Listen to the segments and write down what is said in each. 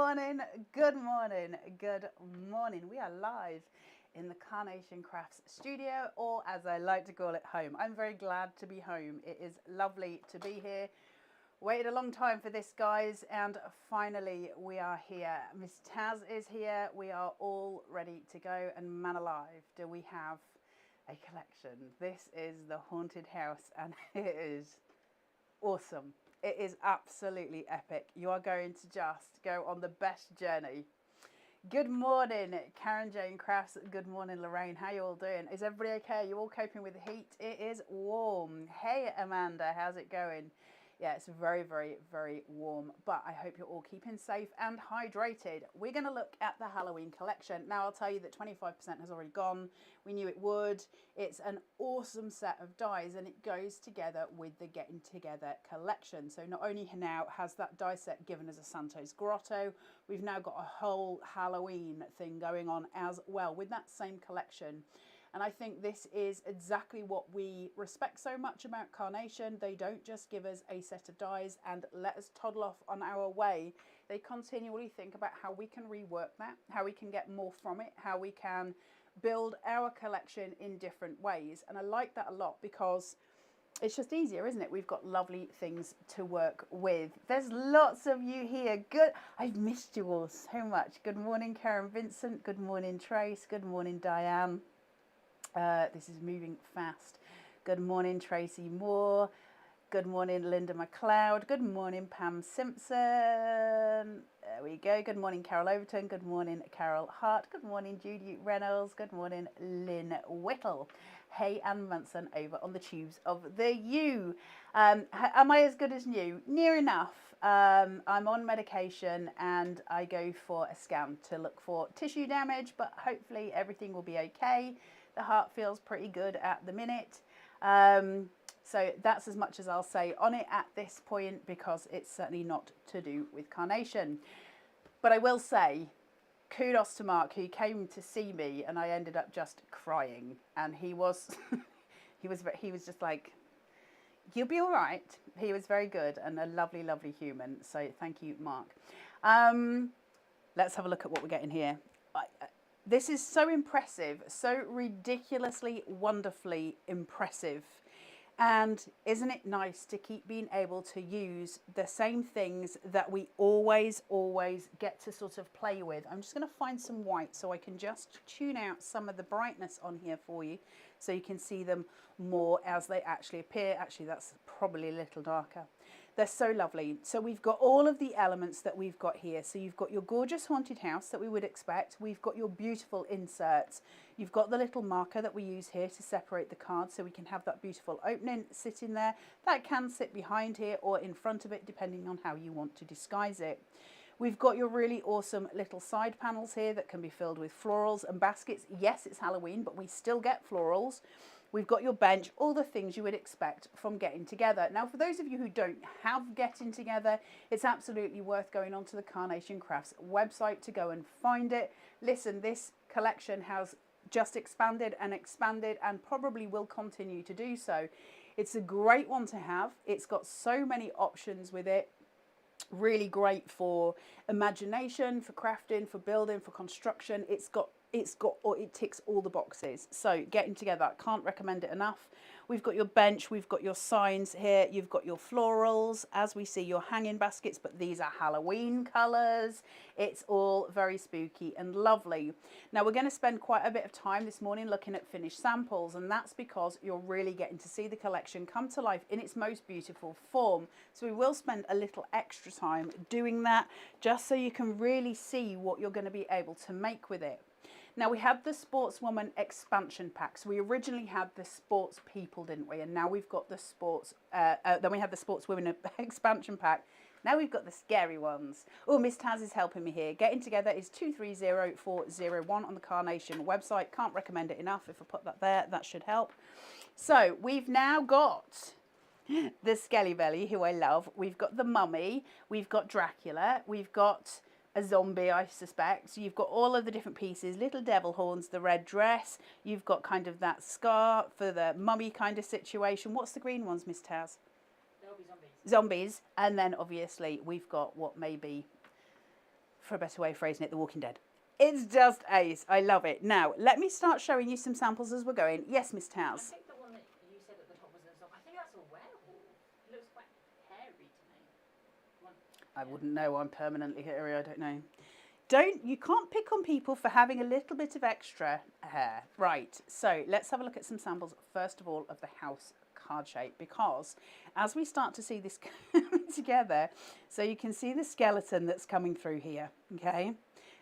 morning, good morning, good morning. We are live in the Carnation Crafts studio, or as I like to call it, home. I'm very glad to be home. It is lovely to be here. Waited a long time for this, guys, and finally we are here. Miss Taz is here. We are all ready to go, and man alive, do we have a collection. This is the haunted house, and it is awesome. It is absolutely epic. You are going to just go on the best journey. Good morning, Carnation Crafts. Good morning, Lorraine. How you all doing? Is everybody okay? You all coping with the heat? It is warm. Hey, Amanda, how's it going? Yeah, it's very, very, very warm, but I hope you're all keeping safe and hydrated. We're going to look at the Halloween collection. Now, I'll tell you that 25% has already gone. We knew it would. It's an awesome set of dies, and it goes together with the Getting Together collection. So not only now has that die set given us a Santos Grotto, we've now got a whole Halloween thing going on as well with that same collection. And I think this is exactly what we respect so much about Carnation. They don't just give us a set of dies and let us toddle off on our way. They continually think about how we can rework that, how we can get more from it, how we can build our collection in different ways. And I like that a lot because it's just easier, isn't it? We've got lovely things to work with. There's lots of you here. Good. I've missed you all so much. Good morning, Karen Vincent. Good morning, Trace. Good morning, Diane. This is moving fast. Good morning, Tracy Moore. Good morning, Linda McLeod. Good morning, Pam Simpson. There we go. Good morning, Carol Overton. Good morning, Carol Hart. Good morning, Judy Reynolds. Good morning, Lynn Whittle. Hey, Anne Munson over on the tubes of the U. Am I as good as new? Near enough. I'm on medication and I go for a scan to look for tissue damage, but hopefully everything will be okay. The heart feels pretty good at the minute. So that's as much as I'll say on it at this point, because it's certainly not to do with Carnation. But I will say, kudos to Mark, who came to see me, and I ended up just crying. And he was, he was just like, you'll be all right. He was very good and a lovely, lovely human. So thank you, Mark. Let's have a look at what we're getting here. This is so impressive, so ridiculously, wonderfully impressive. And isn't it nice to keep being able to use the same things that we always get to sort of play with? I'm just going to find some white so I can just tune out some of the brightness on here for you so you can see them more as they actually appear. Actually, that's probably a little darker. They're so lovely. So we've got all of the elements that we've got here. So you've got your gorgeous haunted house that we would expect. We've got your beautiful inserts. You've got the little marker that we use here to separate the cards so we can have that beautiful opening sitting there. That can sit behind here or in front of it, depending on how you want to disguise it. We've got your really awesome little side panels here that can be filled with florals and baskets. Yes, it's Halloween, but we still get florals. We've got your bench, all the things you would expect from Getting Together. Now, for those of you who don't have Getting Together, it's absolutely worth going onto the Carnation Crafts website to go and find it. Listen, this collection has just expanded and probably will continue to do so. It's a great one to have. It's got so many options with it. Really great for imagination, for crafting, for building, for construction. It ticks all the boxes. So Getting Together, can't recommend it enough. We've got your bench, we've got your signs here, you've got your florals, as we see your hanging baskets, but these are Halloween colours. It's all very spooky and lovely. Now we're going to spend quite a bit of time this morning looking at finished samples, and that's because you're really getting to see the collection come to life in its most beautiful form. So we will spend a little extra time doing that, just so you can really see what you're going to be able to make with it. Now we had the Sportswoman expansion packs. We originally had the Sports People, didn't we? And now we've got the then we had the Sportswomen expansion pack. Now we've got the scary ones. Oh, Miss Taz is helping me here. Getting Together is 230401 on the Carnation website. Can't recommend it enough. If I put that there, that should help. So we've now got the Skelly Belly, who I love. We've got the Mummy. We've got Dracula. We've got a zombie, I suspect. So you've got all of the different pieces, little devil horns, the red dress. You've got kind of that scar for the mummy kind of situation. What's the green ones, Miss Taz? There'll be zombies. Zombies. And then obviously we've got what may be for a better way of phrasing it, The Walking Dead. It's just ace. I love it. Now, let me start showing you some samples as we're going. Yes, Miss Towers. I think the one that you said at the top was a zombie. I think that's a werewolf. It looks quite hairy to me. I wouldn't know. I'm permanently hairy. I don't know. You can't pick on people for having a little bit of extra hair. Right, so let's have a look at some samples, first of all, of the house card shape, because as we start to see this coming together, so you can see the skeleton that's coming through here, okay?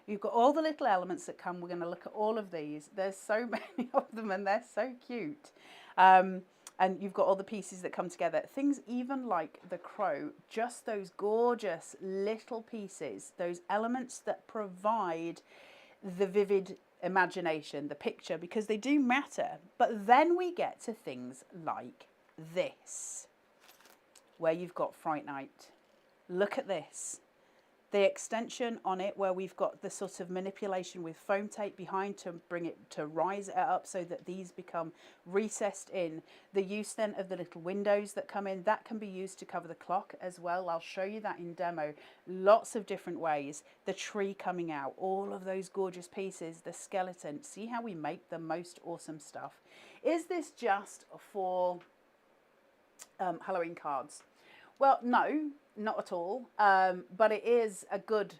You've got all the little elements that come. We're going to look at all of these. There's so many of them and they're so cute. And you've got all the pieces that come together. Things even like the crow, just those gorgeous little pieces, those elements that provide the vivid imagination, the picture, because they do matter. But then we get to things like this, where you've got Fright Night. Look at this. The extension on it, where we've got the sort of manipulation with foam tape behind to bring it, to rise it up so that these become recessed in. The use then of the little windows that come in, that can be used to cover the clock as well. I'll show you that in demo. Lots of different ways. The tree coming out, all of those gorgeous pieces, the skeleton. See how we make the most awesome stuff. Is this just for Halloween cards? Well, no, not at all. But it is a good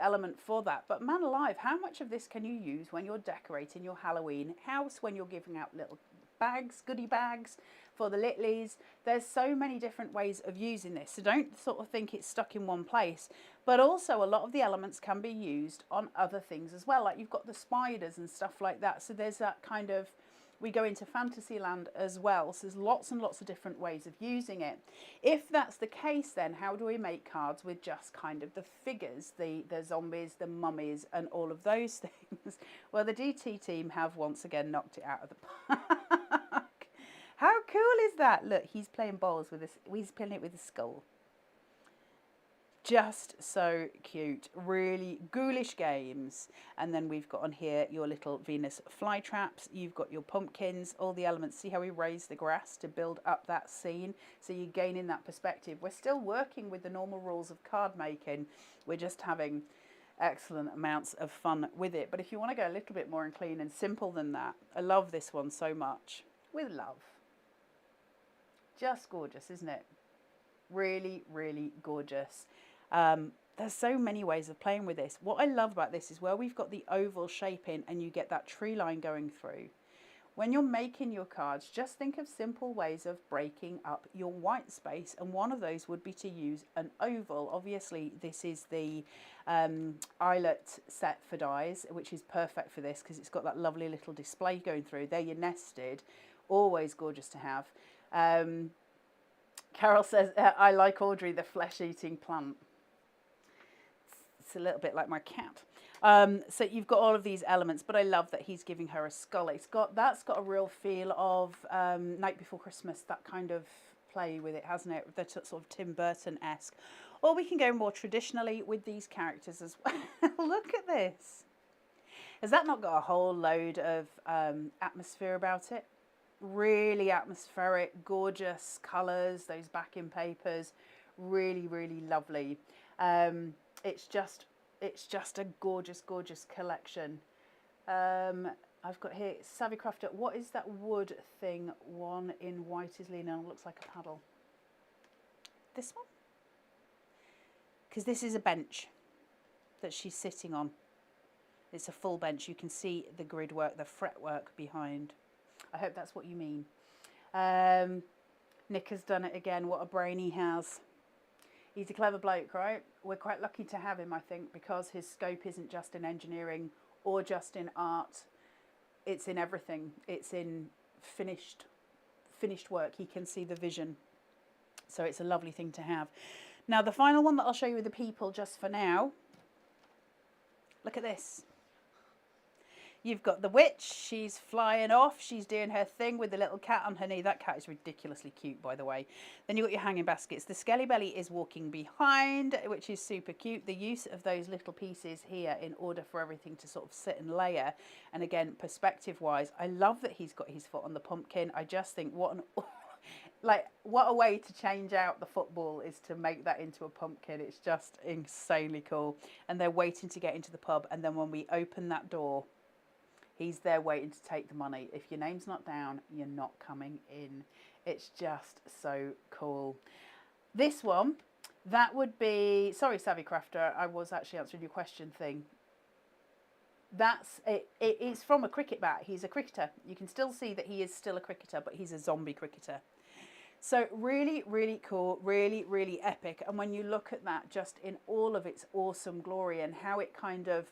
element for that. But man alive, how much of this can you use when you're decorating your Halloween house, when you're giving out little bags, goodie bags for the Littlies? There's so many different ways of using this. So don't sort of think it's stuck in one place. But also a lot of the elements can be used on other things as well. Like you've got the spiders and stuff like that. So there's that kind of, we go into fantasy land as well. So there's lots and lots of different ways of using it. If that's the case, then how do we make cards with just kind of the figures, the zombies, the mummies, and all of those things? Well, the DT team have once again knocked it out of the park. How cool is that? Look, he's playing balls with this. He's playing it with a skull. Just so cute, really ghoulish games. And then we've got on here your little Venus flytraps. You've got your pumpkins, all the elements. See how we raise the grass to build up that scene? So you're gaining that perspective. We're still working with the normal rules of card making. We're just having excellent amounts of fun with it. But if you want to go a little bit more and clean and simple than that, I love this one so much. With love. Just gorgeous, isn't it? Really, really gorgeous. There's so many ways of playing with this. What I love about this is where we've got the oval shape in and you get that tree line going through. When you're making your cards, just think of simple ways of breaking up your white space, and one of those would be to use an oval. Obviously, this is the eyelet set for dies, which is perfect for this because it's got that lovely little display going through. There you're nested, always gorgeous to have. Carol says, I like Audrey, the flesh-eating plant. It's a little bit like my cat. So you've got all of these elements, but I love that he's giving her a skull. That's got a real feel of Night Before Christmas, that kind of play with it, hasn't it? That sort of Tim Burton-esque. Or we can go more traditionally with these characters as well. Look at this. Has that not got a whole load of atmosphere about it? Really atmospheric, gorgeous colours, those backing papers, really, really lovely. It's just a gorgeous, gorgeous collection. I've got here Savvy Crafter. What is that wood thing? One in white is leaning on, looks like a paddle. This one? Because this is a bench that she's sitting on. It's a full bench. You can see the grid work, the fretwork behind. I hope that's what you mean. Nick has done it again. What a brain he has. He's a clever bloke, right? We're quite lucky to have him, I think, because his scope isn't just in engineering or just in art. It's in everything. It's in finished work. He can see the vision. So it's a lovely thing to have. Now, the final one that I'll show you with the people just for now. Look at this. You've got the witch, she's flying off, she's doing her thing with the little cat on her knee. That cat is ridiculously cute, by the way. Then you've got your hanging baskets. The Skelly Belly is walking behind, which is super cute. The use of those little pieces here in order for everything to sort of sit and layer. And again, perspective-wise, I love that he's got his foot on the pumpkin. I just think what an Like, what a way to change out the football is to make that into a pumpkin. It's just insanely cool. And they're waiting to get into the pub. And then when we open that door, he's there waiting to take the money. If your name's not down, you're not coming in. It's just so cool. This one, that would be, sorry, Savvy Crafter, I was actually answering your question thing. That's it. It's from a cricket bat. He's a cricketer. You can still see that he is still a cricketer, but he's a zombie cricketer. So really, really cool, really, really epic. And when you look at that just in all of its awesome glory and how it kind of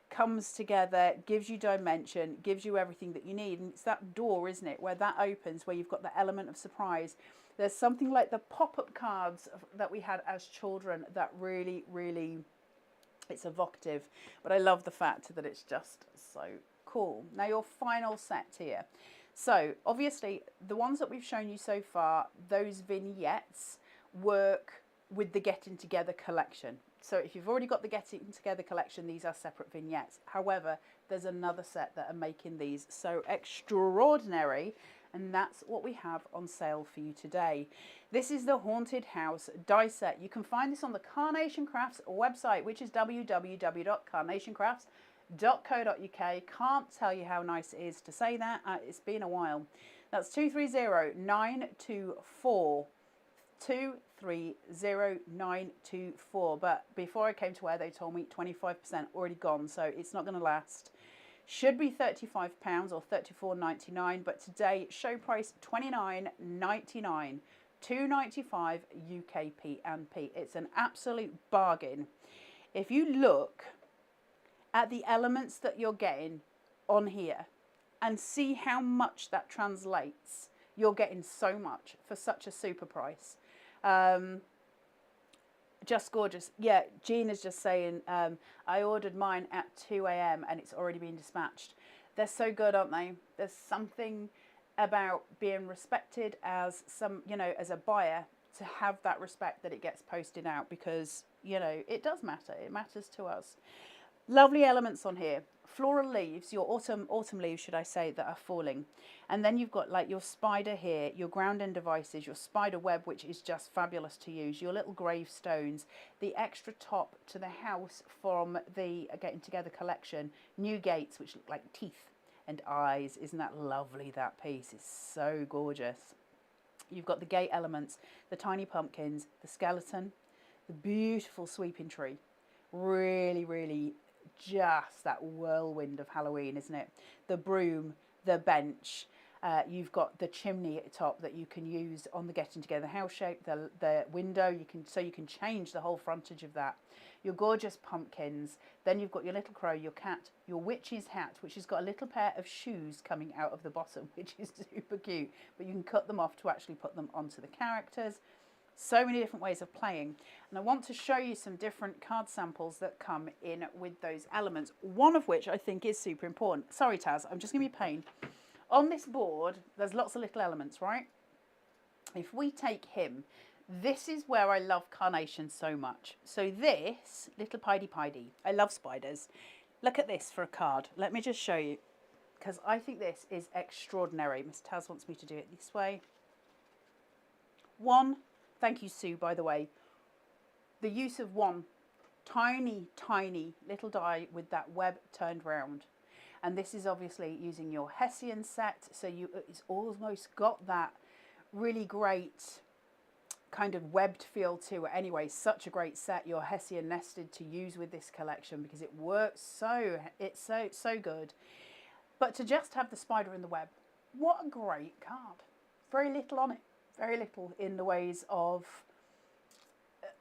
comes together, gives you dimension, gives you everything that you need. And it's that door, isn't it, where that opens, where you've got the element of surprise. There's something like the pop-up cards that we had as children that really, really, it's evocative. But I love the fact that it's just so cool. Now your final set here. So obviously the ones that we've shown you so far, those vignettes work with the Getting Together collection. So if you've already got the Getting Together collection, these are separate vignettes. However, there's another set that are making these so extraordinary, and that's what we have on sale for you today. This is the Haunted House die set. You can find this on the Carnation Crafts website, which is www.carnationcrafts.co.uk. Can't tell you how nice it is to say that. It's been a while. That's 230924. 230924. But before I came to where they told me 25% already gone, so it's not going to last. Should be £35 or $34.99, but today show price $29.99, $2.95 UK P&P. It's an absolute bargain. If you look at the elements that you're getting on here and see how much that translates, you're getting so much for such a super price. Just gorgeous. Yeah, Jean is just saying, I ordered mine at 2 a.m. and it's already been dispatched. They're so good, aren't they? There's something about being respected as as a buyer, to have that respect that it gets posted out, because, it does matter. It matters to us. Lovely elements on here. Floral leaves, your autumn leaves, should I say, that are falling. And then you've got like your spider here, your grounding devices, your spider web, which is just fabulous to use, your little gravestones, the extra top to the house from the Getting Together collection, new gates, which look like teeth and eyes. Isn't that lovely? That piece is so gorgeous. You've got the gate elements, the tiny pumpkins, the skeleton, the beautiful sweeping tree. Really, really just that whirlwind of Halloween, isn't it? The broom, the bench, you've got the chimney top that you can use on the Getting Together house shape, the window, you can change the whole frontage of that. Your gorgeous pumpkins, then you've got your little crow, your cat, your witch's hat, which has got a little pair of shoes coming out of the bottom, which is super cute, but you can cut them off to actually put them onto the characters. So many different ways of playing, and I want to show you some different card samples that come in with those elements, one of which I think is super important. Sorry Taz, I'm just going to be a pain. On this board there's lots of little elements, right? If we take him, this is where I love Carnation so much. So this little pidy, I love spiders. Look at this for a card. Let me just show you, because I think this is extraordinary. Miss Taz wants me to do it this way. One, thank you, Sue, by the way. The use of one tiny, tiny little die with that web turned round. And this is obviously using your Hessian set. So it's almost got that really great kind of webbed feel to it. Anyway, such a great set, your Hessian nested, to use with this collection, because it works it's so good. But to just have the spider in the web, what a great card. Very little on it. Very little in the ways of,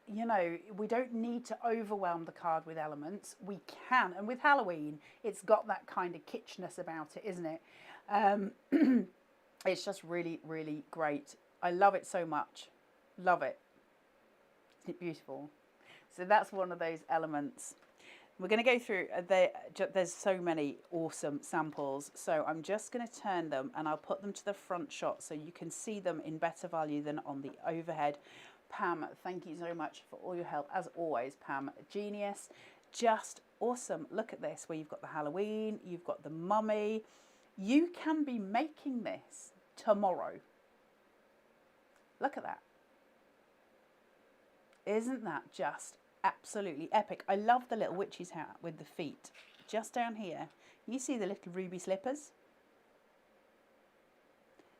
we don't need to overwhelm the card with elements. We can, and with Halloween, it's got that kind of kitschness about it, isn't it? It's just really, really great. I love it so much. Love it. Isn't it beautiful? So that's one of those elements. We're going to go through, there's so many awesome samples, so I'm just going to turn them and I'll put them to the front shot so you can see them in better value than on the overhead. Pam, thank you so much for all your help, as always, Pam. Genius. Just awesome. Look at this, where you've got the Halloween, you've got the mummy. You can be making this tomorrow. Look at that. Isn't that just absolutely epic? I love the little witch's hat with the feet. Just down here, you see the little ruby slippers?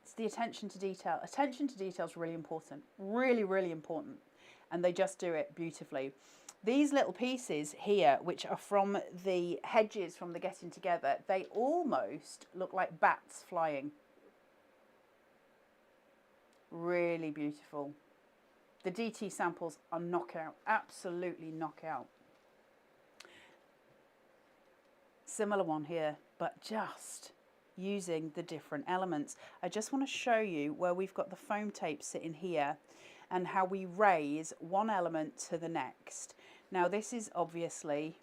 It's the attention to detail. Attention to detail is really important. Really, really important. And they just do it beautifully. These little pieces here, which are from the hedges from the getting together, they almost look like bats flying. Really beautiful. The DT samples are knockout, absolutely knockout. Similar one here, but just using the different elements. I just want to show you where we've got the foam tape sitting here and how we raise one element to the next. Now this is obviously,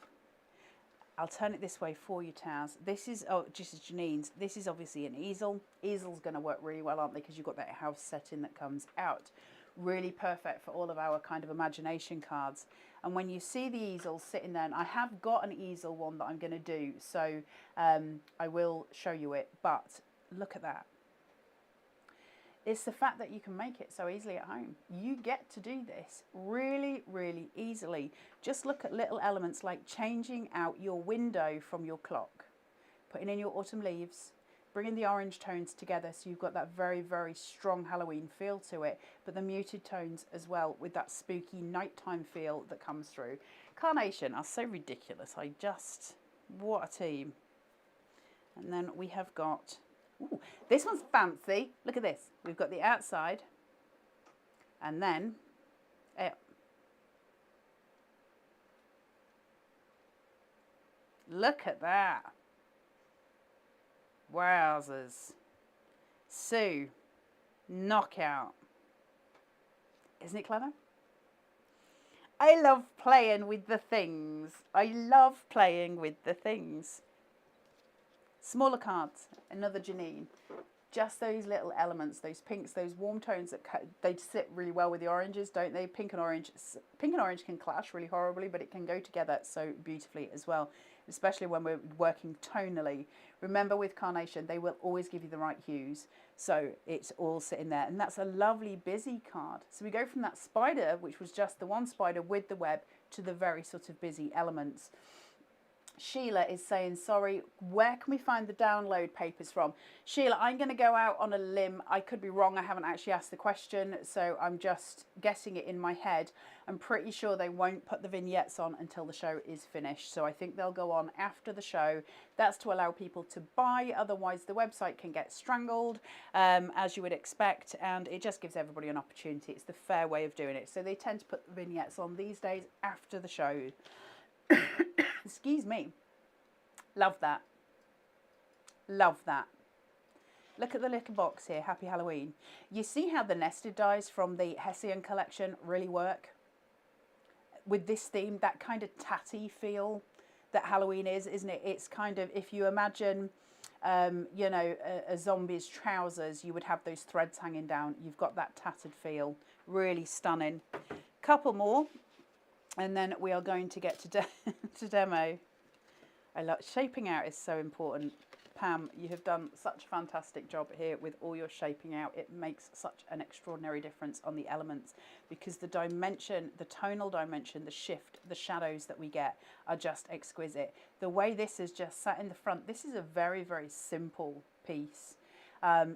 I'll turn it this way for you, Taz. This is, oh, just as Janine's, this is obviously an easel. Easel's going to work really well, aren't they? Because you've got that house setting that comes out. Really perfect for all of our kind of imagination cards. And when you see the easel sitting there, and I have got an easel one that I'm going to do, so I will show you it, but look at that. It's the fact that you can make it so easily at home. You get to do this really, really easily. Just look at little elements like changing out your window from your clock, putting in your autumn leaves, bringing the orange tones together so you've got that very, very strong Halloween feel to it, but the muted tones as well with that spooky nighttime feel that comes through. Carnation are so ridiculous. What a team. And then we have got, ooh, this one's fancy. Look at this. We've got the outside and then look at that. Wowzers. Sue, knockout. Isn't it clever? I love playing with the things. I love playing with the things. Smaller cards, another Janine. Just those little elements, those pinks, those warm tones that they sit really well with the oranges, don't they? Pink and orange can clash really horribly, but it can go together so beautifully as well, especially when we're working tonally. Remember with Carnation, they will always give you the right hues, so it's all sitting there. And that's a lovely busy card. So we go from that spider, which was just the one spider with the web, to the very sort of busy elements. Sheila is saying, sorry, where can we find the download papers from? Sheila, I'm going to go out on a limb. I could be wrong. I haven't actually asked the question, so I'm just guessing it in my head. I'm pretty sure they won't put the vignettes on until the show is finished. So I think they'll go on after the show. That's to allow people to buy. Otherwise, the website can get strangled, as you would expect. And it just gives everybody an opportunity. It's the fair way of doing it. So they tend to put the vignettes on these days after the show. Excuse me. Love that. Love that. Look at the little box here. Happy Halloween. You see how the nested dies from the Hessian collection really work? With this theme, that kind of tatty feel that Halloween is, isn't it? It's kind of, if you imagine, you know, a zombie's trousers, you would have those threads hanging down. You've got that tattered feel. Really stunning. Couple more. And then we are going to get to demo. I love shaping out is so important. Pam, you have done such a fantastic job here with all your shaping out. It makes such an extraordinary difference on the elements because the dimension, the tonal dimension, the shift, the shadows that we get are just exquisite. The way this is just sat in the front, this is a very, very simple piece.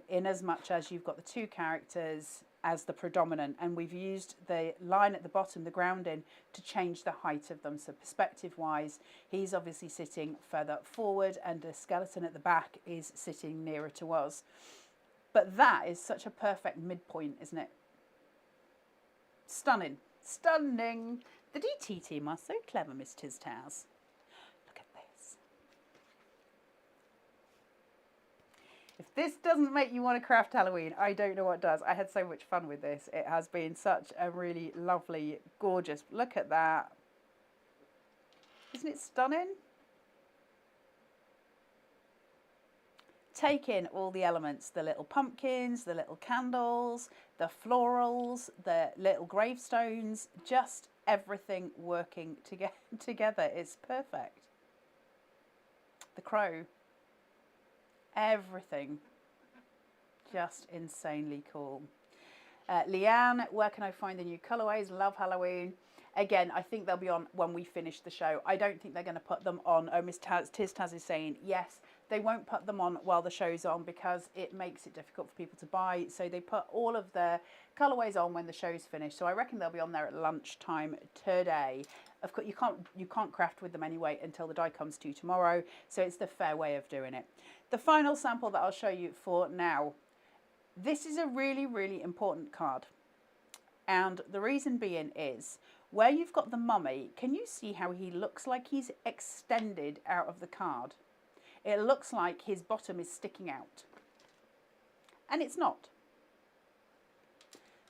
In as much as you've got the two characters as the predominant, and we've used the line at the bottom, the grounding, to change the height of them. So perspective wise, he's obviously sitting further forward and the skeleton at the back is sitting nearer to us. But that is such a perfect midpoint, isn't it? Stunning. Stunning. The DT team are so clever, Miss Taz. Look at this. If this doesn't make you want to craft Halloween, I don't know what does. I had so much fun with this. It has been such a really lovely, gorgeous, look at that. Isn't it stunning? Take in all the elements, the little pumpkins, the little candles, the florals, the little gravestones, just everything working together. It's perfect. The crow. Everything just insanely cool. Leanne, where can I find the new colorways? Love Halloween. Again, I think they'll be on when we finish the show. I don't think they're going to put them on. Oh, Miss Tiz Taz is saying, yes, they won't put them on while the show's on because it makes it difficult for people to buy. So they put all of their colorways on when the show's finished. So I reckon they'll be on there at lunchtime today. Of course, you can't craft with them anyway until the die comes to you tomorrow. So it's the fair way of doing it. The final sample that I'll show you for now. This is a really, really important card. And the reason being is, where you've got the mummy, can you see how he looks like he's extended out of the card? It looks like his bottom is sticking out. And it's not.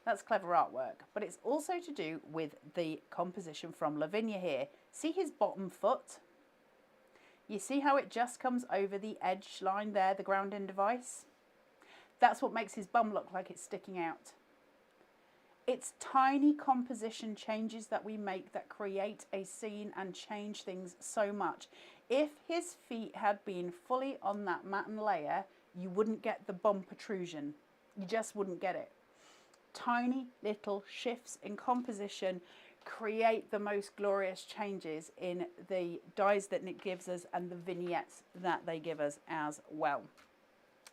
That's clever artwork. But it's also to do with the composition from Lavinia here. See his bottom foot? You see how it just comes over the edge line there, the grounding device? That's what makes his bum look like it's sticking out. It's tiny composition changes that we make that create a scene and change things so much. If his feet had been fully on that matten layer, you wouldn't get the bum protrusion. You just wouldn't get it. Tiny little shifts in composition create the most glorious changes in the dies that Nick gives us and the vignettes that they give us as well.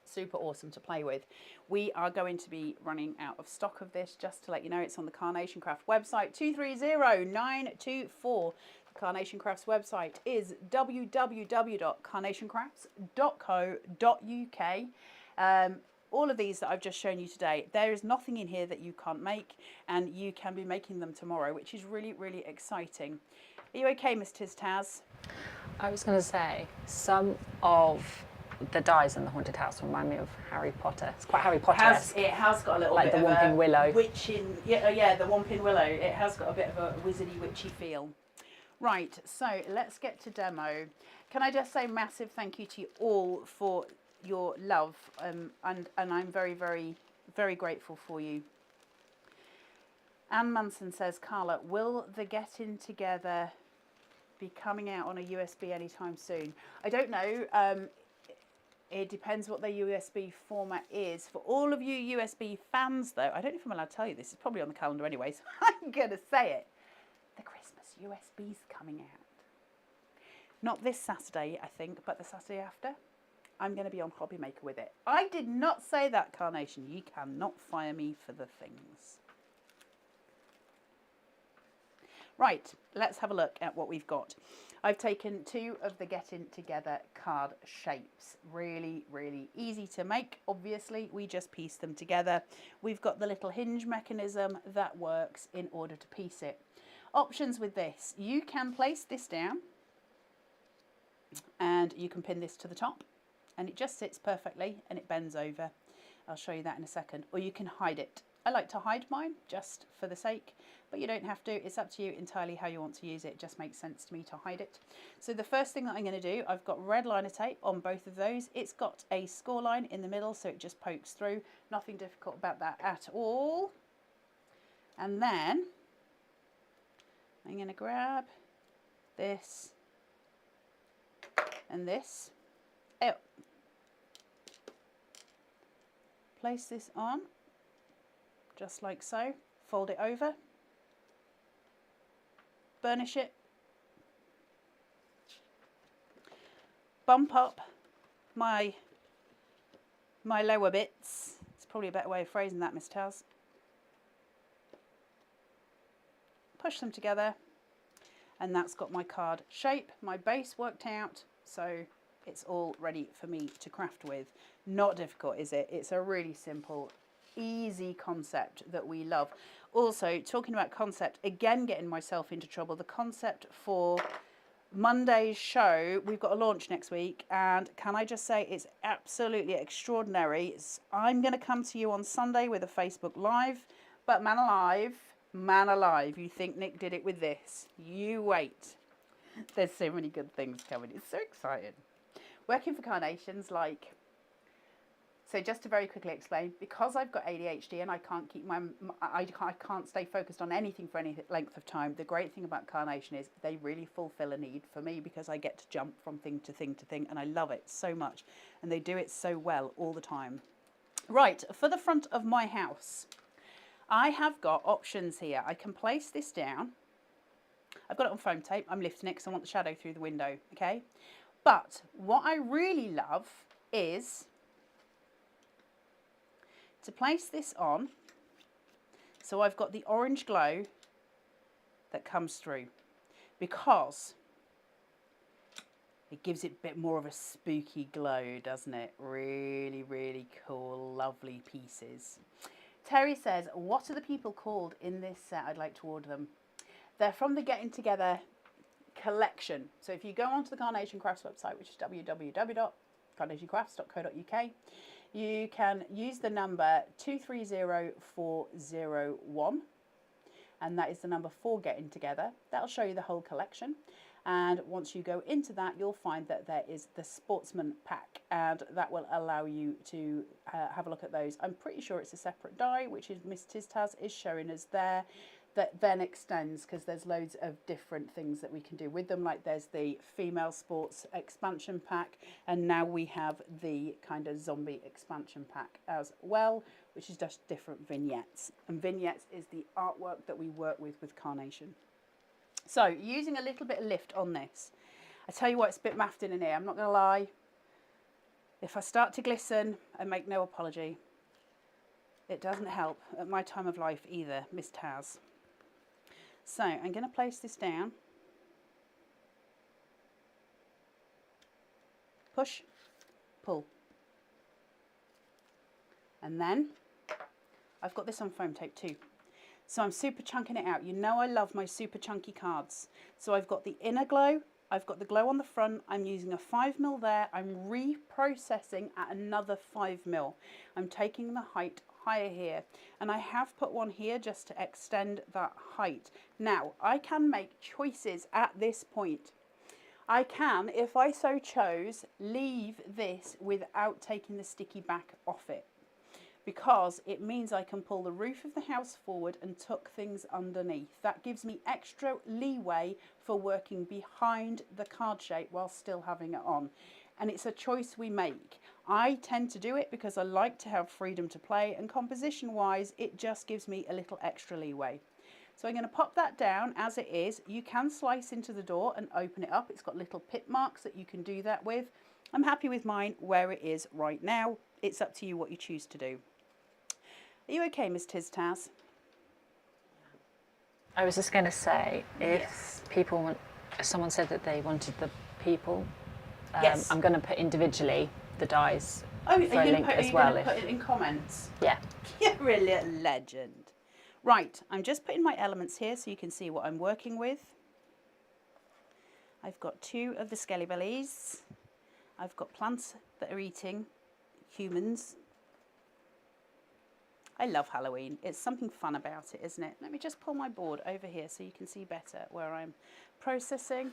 Super awesome to play with. We are going to be running out of stock of this, just to let you know. It's on the Carnation Craft website, 230924. The Carnation Crafts website is www.carnationcrafts.co.uk. All of these that I've just shown you today, there is nothing in here that you can't make, and you can be making them tomorrow, which is really, really exciting. Are you okay, Miss Tiz Taz? I was going to say, some of the dies in the haunted house remind me of Harry Potter. It's quite Harry Potter-esque. It has got a little like bit the of Whomping Willow. Witching, yeah, the Whomping Willow. It has got a bit of a wizardy, witchy feel. Right, so let's get to demo. Can I just say massive thank you to you all for your love, and I'm very, very, very grateful for you. Anne Munson says, Carla, will the Getting Together be coming out on a USB anytime soon? I don't know. It depends what the USB format is. For all of you USB fans, though, I don't know if I'm allowed to tell you this. It's probably on the calendar anyway, so I'm going to say it. The Christmas USB's coming out. Not this Saturday, I think, but the Saturday after. I'm going to be on Hobby Maker with it. I did not say that, Carnation. You cannot fire me for the things. Right, let's have a look at what we've got. I've taken two of the Getting Together card shapes. Really, really easy to make. Obviously, we just piece them together. We've got the little hinge mechanism that works in order to piece it. Options with this. You can place this down and you can pin this to the top and it just sits perfectly and it bends over. I'll show you that in a second. Or you can hide it. I like to hide mine just for the sake, but you don't have to. It's up to you entirely how you want to use it. It just makes sense to me to hide it. So the first thing that I'm going to do, I've got red liner tape on both of those. It's got a score line in the middle, so it just pokes through. Nothing difficult about that at all. And then I'm going to grab this and this. Place this on. Just like so, fold it over, burnish it, bump up my lower bits. It's probably a better way of phrasing that, Miss Taz. Push them together, and that's got my card shape, my base worked out, so it's all ready for me to craft with. Not difficult, is it? It's a really simple, easy concept that we love. Also, talking about concept, again getting myself into trouble, the concept for Monday's show, we've got a launch next week, and can I just say it's absolutely extraordinary. I'm going to come to you on Sunday with a Facebook Live, but man alive, you think Nick did it with this? You wait. There's so many good things coming. It's so exciting. Working for Carnations, like... So just to very quickly explain, because I've got ADHD and I can't keep I can't stay focused on anything for any length of time. The great thing about Carnation is they really fulfill a need for me because I get to jump from thing to thing to thing, and I love it so much. And they do it so well all the time. Right, for the front of my house, I have got options here. I can place this down. I've got it on foam tape. I'm lifting it because I want the shadow through the window, okay? But what I really love is to place this on so I've got the orange glow that comes through, because it gives it a bit more of a spooky glow, doesn't it? Really, really cool, lovely pieces. Terry says, what are the people called in this set? I'd like to order them. They're from the Getting Together collection. So if you go onto the Carnation Crafts website, which is www.carnationcrafts.co.uk, you can use the number 230401, and that is the number for Getting Together. That'll show you the whole collection. And once you go into that, you'll find that there is the Sportsman pack, and that will allow you to have a look at those. I'm pretty sure it's a separate die, which is Miss Tiztaz is showing us there, that then extends, because there's loads of different things that we can do with them. Like there's the female sports expansion pack, and now we have the kind of zombie expansion pack as well, which is just different vignettes. And vignettes is the artwork that we work with Carnation. So using a little bit of lift on this, I tell you what, it's a bit mafted in here, I'm not going to lie. If I start to glisten, I make no apology. It doesn't help at my time of life either, Miss Taz. So I'm going to place this down. Push, pull. And then I've got this on foam tape too. So I'm super chunking it out. You know I love my super chunky cards. So I've got the inner glow, I've got the glow on the front, I'm using a 5mm there, I'm reprocessing at another 5mm. I'm taking the height higher here, and I have put one here just to extend that height. Now, I can make choices at this point. I can, if I so chose, leave this without taking the sticky back off it, because it means I can pull the roof of the house forward and tuck things underneath. That gives me extra leeway for working behind the card shape while still having it on. And it's a choice we make. I tend to do it because I like to have freedom to play, and composition wise, it just gives me a little extra leeway. So I'm going to pop that down as it is. You can slice into the door and open it up. It's got little pit marks that you can do that with. I'm happy with mine where it is right now. It's up to you what you choose to do. Are you okay, Miss Tiztaz? I was just going to say, if Yes. people want, someone said that they wanted the people, Yes. I'm going to put individually the dies Oh, for a link as well. Put it in comments? Yeah. You're a little legend. Right, I'm just putting my elements here so you can see what I'm working with. I've got 2 of the skelly bellies. I've got plants that are eating humans. I love Halloween. It's something fun about it, isn't it? Let me just pull my board over here so you can see better where I'm processing.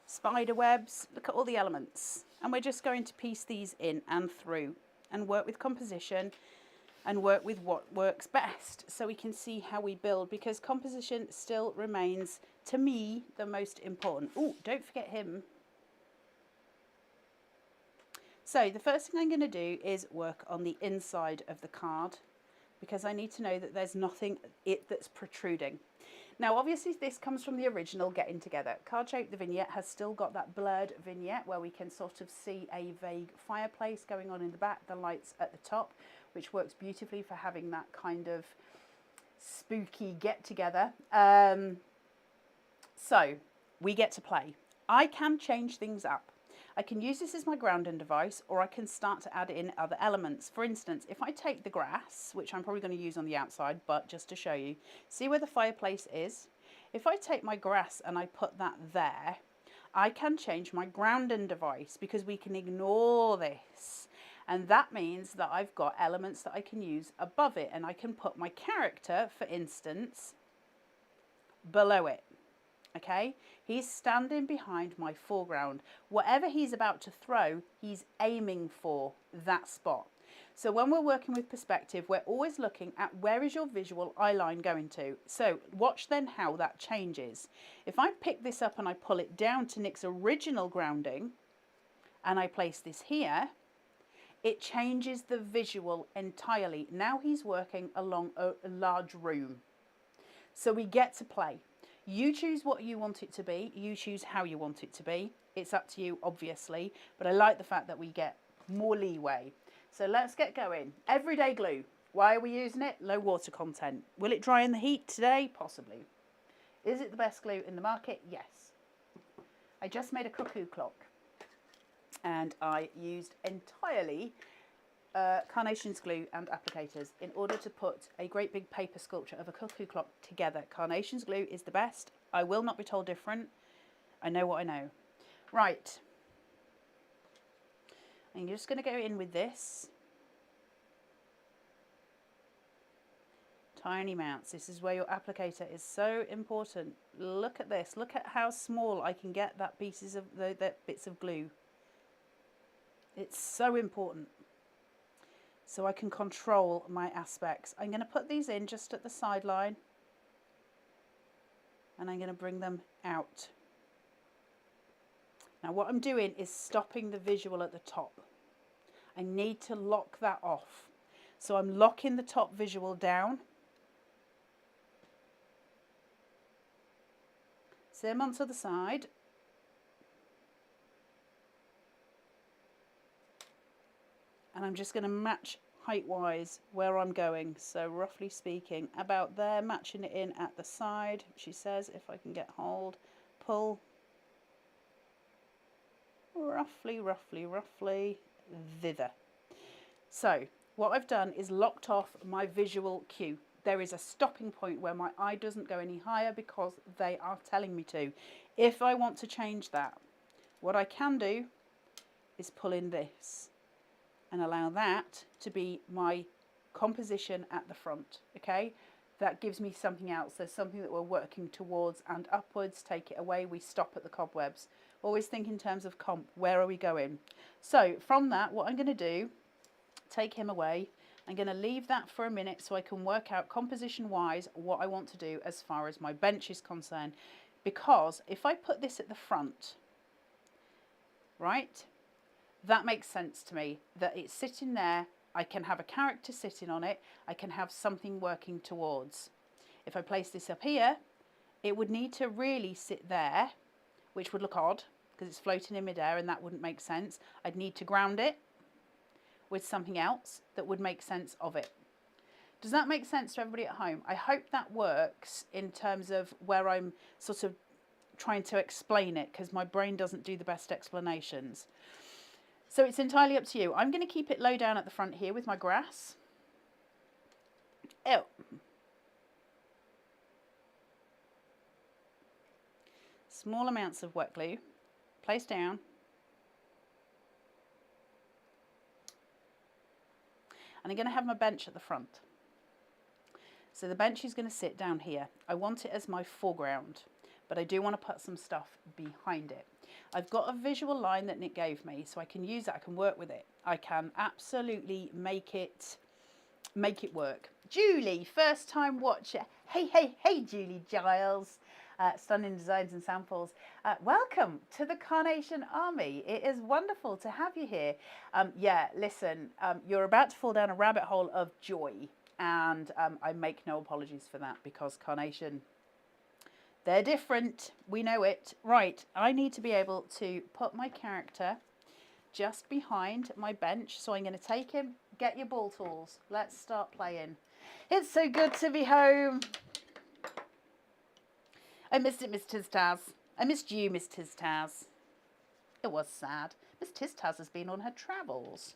Spider webs, look at all the elements. And we're just going to piece these in and through and work with composition and work with what works best, so we can see how we build, because composition still remains, to me, the most important. Oh, don't forget him. So the first thing I'm going to do is work on the inside of the card, because I need to know that there's nothing that's protruding. Now obviously this comes from the original Getting Together. Card Shape, the vignette, has still got that blurred vignette where we can sort of see a vague fireplace going on in the back, the lights at the top, which works beautifully for having that kind of spooky get together. So we get to play. I can change things up. I can use this as my grounding device, or I can start to add in other elements. For instance, if I take the grass, which I'm probably going to use on the outside, but just to show you, see where the fireplace is? If I take my grass and I put that there, I can change my grounding device, because we can ignore this. And that means that I've got elements that I can use above it, and I can put my character, for instance, below it. Okay, he's standing behind my foreground. Whatever he's about to throw, he's aiming for that spot. So when we're working with perspective, we're always looking at where is your visual eye line going to. So watch then how that changes. If I pick this up and I pull it down to Nick's original grounding, and I place this here, it changes the visual entirely. Now he's working along a large room. So we get to play. You choose what you want it to be. You choose how you want it to be. It's up to you, obviously, but I like the fact that we get more leeway. So let's get going. Everyday glue. Why are we using it? Low water content. Will it dry in the heat today? Possibly. Is it the best glue in the market? Yes. I just made a cuckoo clock and I used entirely Carnation's glue and applicators in order to put a great big paper sculpture of a cuckoo clock together. Carnation's glue is the best. I will not be told different. I know what I know. Right. And you're just going to go in with this. Tiny amounts. This is where your applicator is so important. Look at this. Look at how small I can get that pieces of that bits of glue. It's so important. So I can control my aspects. I'm going to put these in just at the sideline. And I'm going to bring them out. Now what I'm doing is stopping the visual at the top. I need to lock that off. So I'm locking the top visual down. Same onto the side. And I'm just going to match height-wise where I'm going. So roughly speaking, about there, matching it in at the side. She says, if I can get hold, pull. Roughly thither. So what I've done is locked off my visual cue. There is a stopping point where my eye doesn't go any higher because they are telling me to. If I want to change that, what I can do is pull in this and allow that to be my composition at the front, okay? That gives me something else. There's something that we're working towards, and upwards, take it away, we stop at the cobwebs. Always think in terms of comp, where are we going? So from that, what I'm going to do, take him away. I'm going to leave that for a minute so I can work out composition-wise what I want to do as far as my bench is concerned. Because if I put this at the front, right, that makes sense to me, that it's sitting there. I can have a character sitting on it. I can have something working towards. If I place this up here, it would need to really sit there, which would look odd because it's floating in midair and that wouldn't make sense. I'd need to ground it with something else that would make sense of it. Does that make sense to everybody at home? I hope that works in terms of where I'm sort of trying to explain it, because my brain doesn't do the best explanations. So it's entirely up to you. I'm going to keep it low down at the front here with my grass. Oh. Small amounts of wet glue. Place down. And I'm going to have my bench at the front. So the bench is going to sit down here. I want it as my foreground, but I do want to put some stuff behind it. I've got a visual line that Nick gave me, so I can use that, I can work with it. I can absolutely make it work. Julie, first time watcher. Hey, Julie Giles. Stunning designs and samples. Welcome to the Carnation Army. It is wonderful to have you here. Yeah, listen, you're about to fall down a rabbit hole of joy, and I make no apologies for that, because Carnation, they're different. We know it. Right, I need to be able to put my character just behind my bench. So I'm going to take him. Get your ball tools. Let's start playing. It's so good to be home. I missed it, Miss Tiztaz. I missed you, Miss Tiztaz. It was sad. Miss Tiztaz has been on her travels.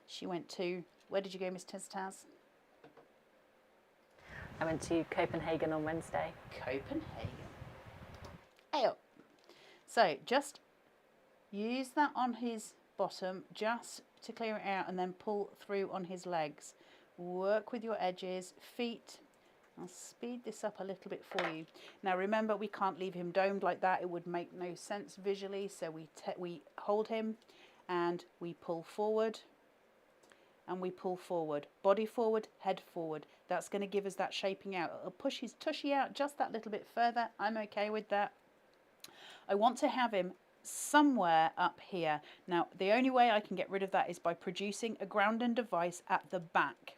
She went to... Where did you go, Miss Tiztaz? I went to Copenhagen on Wednesday. Copenhagen. Oh. So just use that on his bottom just to clear it out, and then pull through on his legs. Work with your edges, feet. I'll speed this up a little bit for you. Now remember, we can't leave him domed like that. It would make no sense visually. So we hold him and we pull forward and we pull forward. Body forward, head forward. That's going to give us that shaping out. It'll push his tushy out just that little bit further. I'm okay with that. I want to have him somewhere up here. Now, the only way I can get rid of that is by producing a grounding device at the back.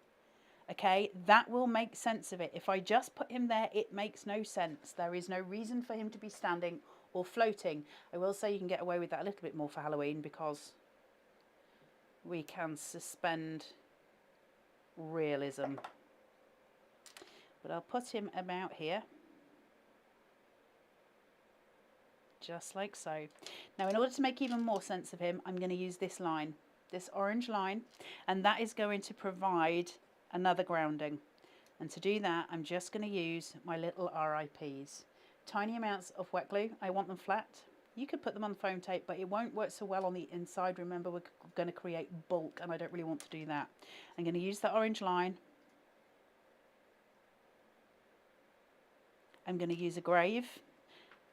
Okay, that will make sense of it. If I just put him there, it makes no sense. There is no reason for him to be standing or floating. I will say you can get away with that a little bit more for Halloween because we can suspend realism. But I'll put him about here. Just like so. Now, in order to make even more sense of him, I'm going to use this line, this orange line, and that is going to provide another grounding. And to do that, I'm just going to use my little RIPs. Tiny amounts of wet glue. I want them flat. You could put them on foam tape, but it won't work so well on the inside. Remember, we're going to create bulk, and I don't really want to do that. I'm going to use the orange line. I'm going to use a grave.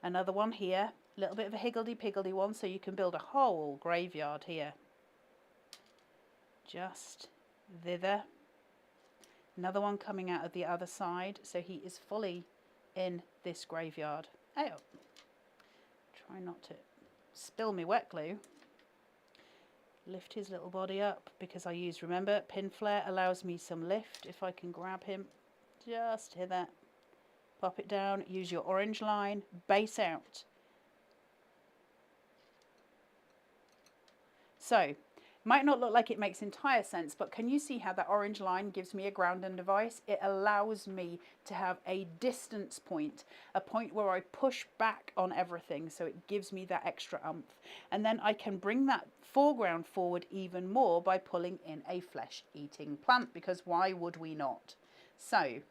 Another one here, a little bit of a higgledy-piggledy one, so you can build a whole graveyard here. Just thither. Another one coming out of the other side, so he is fully in this graveyard. Oh, try not to spill me wet glue. Lift his little body up, because I use, remember, pin flare allows me some lift. If I can grab him just hither. Pop it down, use your orange line, base out. So, might not look like it makes entire sense, but can you see how that orange line gives me a grounding device? It allows me to have a distance point, a point where I push back on everything, so it gives me that extra oomph. And then I can bring that foreground forward even more by pulling in a flesh-eating plant, because why would we not? So,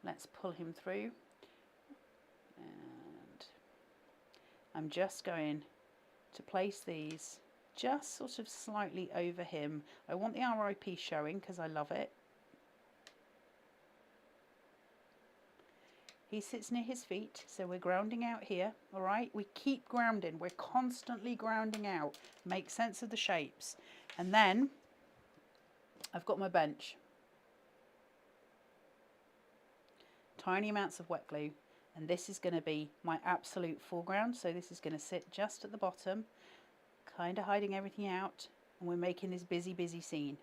let's pull him through, and I'm just going to place these just sort of slightly over him. I want the RIP showing because I love it. He sits near his feet, so we're grounding out here, all right? We keep grounding, we're constantly grounding out. Make sense of the shapes. And then I've got my bench. Tiny amounts of wet glue, and this is going to be my absolute foreground, so this is going to sit just at the bottom, kind of hiding everything out, and we're making this busy scene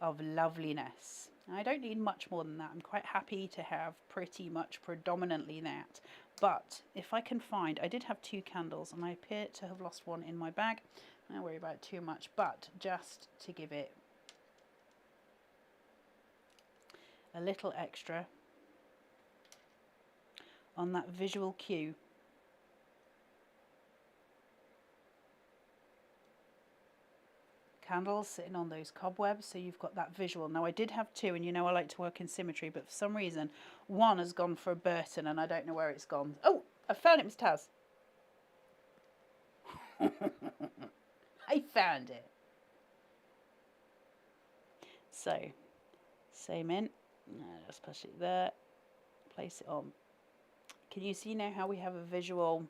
of loveliness. Now, I don't need much more than that. I'm quite happy to have pretty much predominantly that, but if I can find, I did have 2 candles and I appear to have lost one in my bag. I don't worry about it too much, but just to give it a little extra on that visual cue. Candles sitting on those cobwebs, so you've got that visual. Now, I did have 2, and you know I like to work in symmetry, but for some reason one has gone for a Burton and I don't know where it's gone. Oh, I found it, Miss Taz. I found it. So, same in, just push it there, place it on. Can you see now how we have a visual?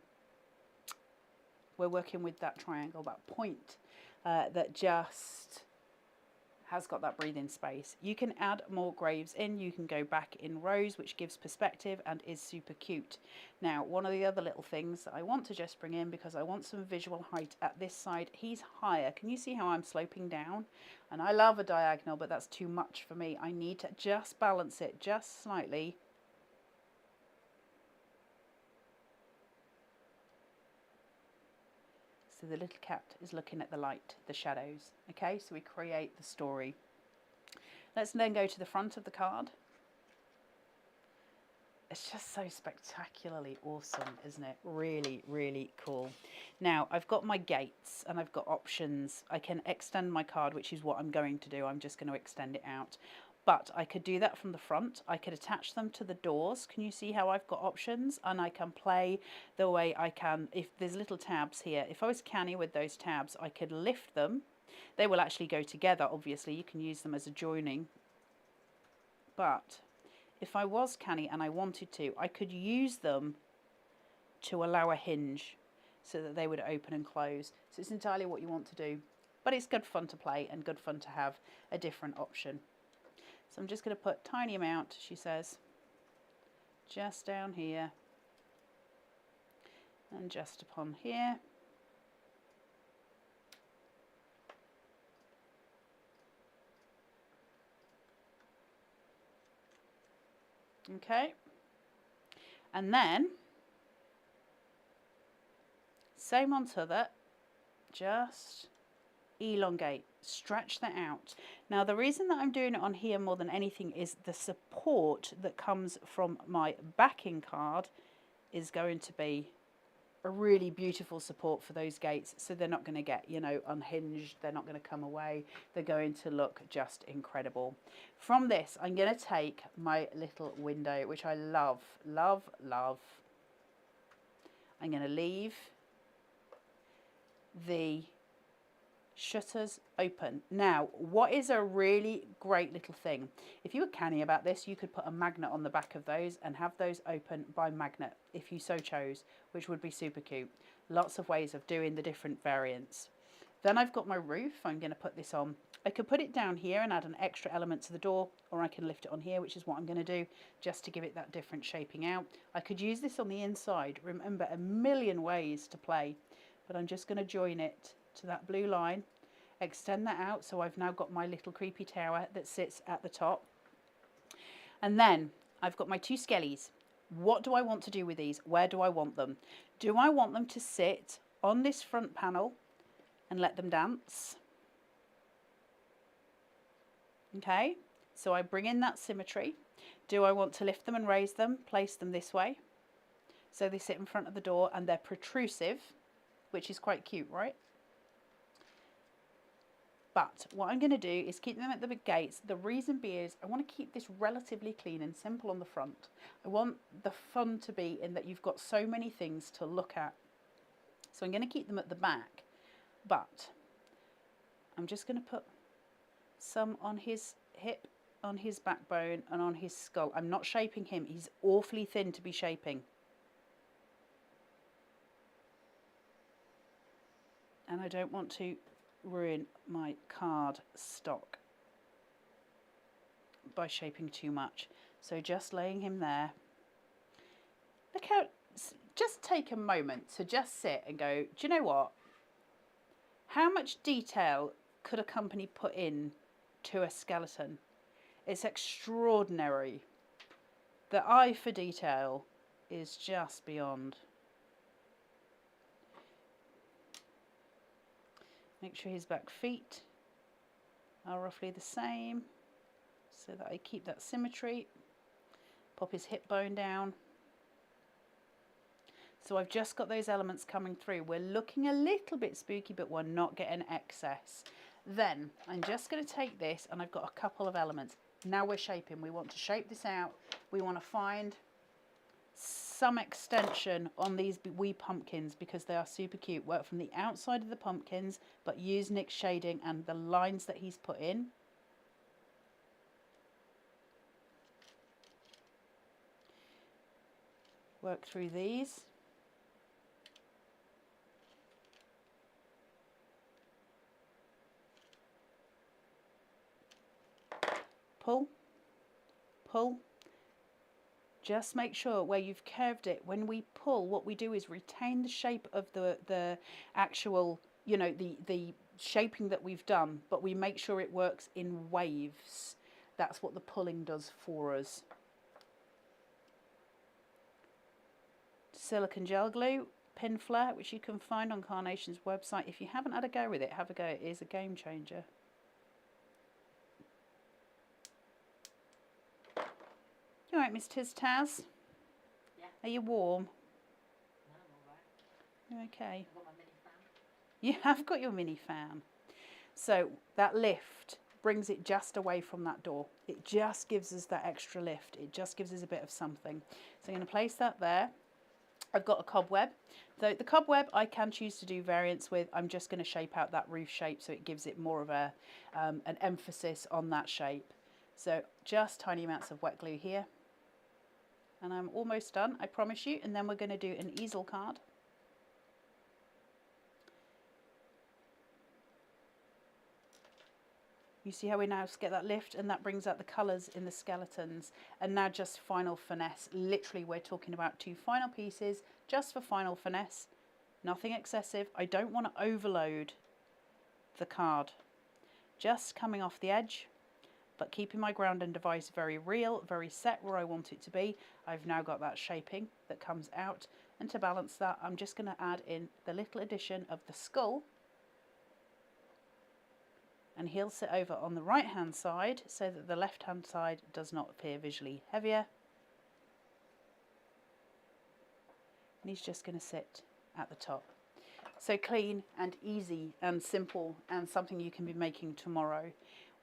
We're working with that triangle, that point that just has got that breathing space. You can add more graves in. You can go back in rows, which gives perspective and is super cute. Now, one of the other little things that I want to just bring in, because I want some visual height at this side, he's higher. Can you see how I'm sloping down? And I love a diagonal, but that's too much for me. I need to just balance it just slightly. So the little cat is looking at the light, the shadows. Okay, so we create the story. Let's then go to the front of the card. It's just so spectacularly awesome, isn't it? Really, really cool. Now, I've got my gates and I've got options. I can extend my card, which is what I'm going to do. I'm just going to extend it out. But I could do that from the front. I could attach them to the doors. Can you see how I've got options? And I can play the way I can. If there's little tabs here, if I was canny with those tabs, I could lift them. They will actually go together, obviously. You can use them as a joining. But if I was canny and I wanted to, I could use them to allow a hinge so that they would open and close. So it's entirely what you want to do. But it's good fun to play and good fun to have a different option. So I'm just going to put a tiny amount, she says, just down here and just upon here. Okay, and then same on to that, just elongate, stretch that out. Now the reason that I'm doing it on here more than anything is the support that comes from my backing card is going to be a really beautiful support for those gates, so they're not going to get, you know, unhinged, they're not going to come away, they're going to look just incredible. From this I'm going to take my little window, which I love, love, love. I'm going to leave the shutters open. Now, what is a really great little thing, if you were canny about this, you could put a magnet on the back of those and have those open by magnet if you so chose, which would be super cute. Lots of ways of doing the different variants. Then I've got my roof. I'm going to put this on. I could put it down here and add an extra element to the door, or I can lift it on here, which is what I'm going to do, just to give it that different shaping out. I could use this on the inside. Remember, a million ways to play, but I'm just going to join it to that blue line, extend that out, so I've now got my little creepy tower that sits at the top. And then I've got my two skellies. What do I want to do with these? Where do I want them? Do I want them to sit on this front panel and let them dance? Okay, so I bring in that symmetry. Do I want to lift them and raise them, place them this way, so they sit in front of the door and they're protrusive, which is quite cute, right? But what I'm going to do is keep them at the big gates. The reason being is I want to keep this relatively clean and simple on the front. I want the fun to be in that you've got so many things to look at. So I'm going to keep them at the back, but I'm just going to put some on his hip, on his backbone and on his skull. I'm not shaping him. He's awfully thin to be shaping. And I don't want to ruin my card stock by shaping too much, so just laying him there. Look how, just take a moment to just sit and go, do you know what, how much detail could a company put in to a skeleton? It's extraordinary. The eye for detail is just beyond. Make sure his back feet are roughly the same so that I keep that symmetry. Pop his hip bone down. So I've just got those elements coming through. We're looking a little bit spooky, but we're not getting excess. Then I'm just going to take this, and I've got a couple of elements. Now we're shaping. We want to shape this out. We want to find some extension on these wee pumpkins because they are super cute. Work from the outside of the pumpkins, but use Nick's shading and the lines that he's put in. Work through these. Pull, pull. Just make sure where you've curved it, when we pull, what we do is retain the shape of the actual, you know, the shaping that we've done, but we make sure it works in waves. That's what the pulling does for us. Silicone gel glue, pin flat, which you can find on Carnation's website. If you haven't had a go with it, have a go. It is a game changer. You alright, Miss Tiz Taz? Yeah. Are you warm? No, I'm alright. You okay? I've got my mini fan. You have got your mini fan. So that lift brings it just away from that door. It just gives us that extra lift. It just gives us a bit of something. So I'm going to place that there. I've got a cobweb. So the cobweb I can choose to do variants with. I'm just going to shape out that roof shape so it gives it more of a an emphasis on that shape. So just tiny amounts of wet glue here. And I'm almost done, I promise you. And then we're going to do an easel card. You see how we now get that lift, and that brings out the colours in the skeletons. And now just final finesse. Literally, we're talking about 2 final pieces just for final finesse. Nothing excessive. I don't want to overload the card. Just coming off the edge, but keeping my ground and device very real, very set where I want it to be. I've now got that shaping that comes out. And to balance that, I'm just going to add in the little addition of the skull. And he'll sit over on the right hand side so that the left hand side does not appear visually heavier. And he's just going to sit at the top. So clean and easy and simple, and something you can be making tomorrow.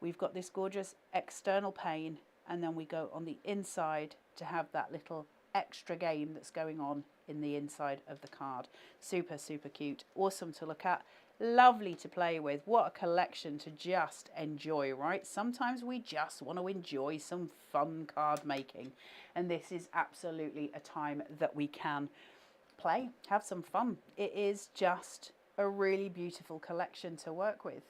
We've got this gorgeous external pane, and then we go on the inside to have that little extra game that's going on in the inside of the card. Super, super cute. Awesome to look at. Lovely to play with. What a collection to just enjoy, right? Sometimes we just want to enjoy some fun card making, and this is absolutely a time that we can play, have some fun. It is just a really beautiful collection to work with.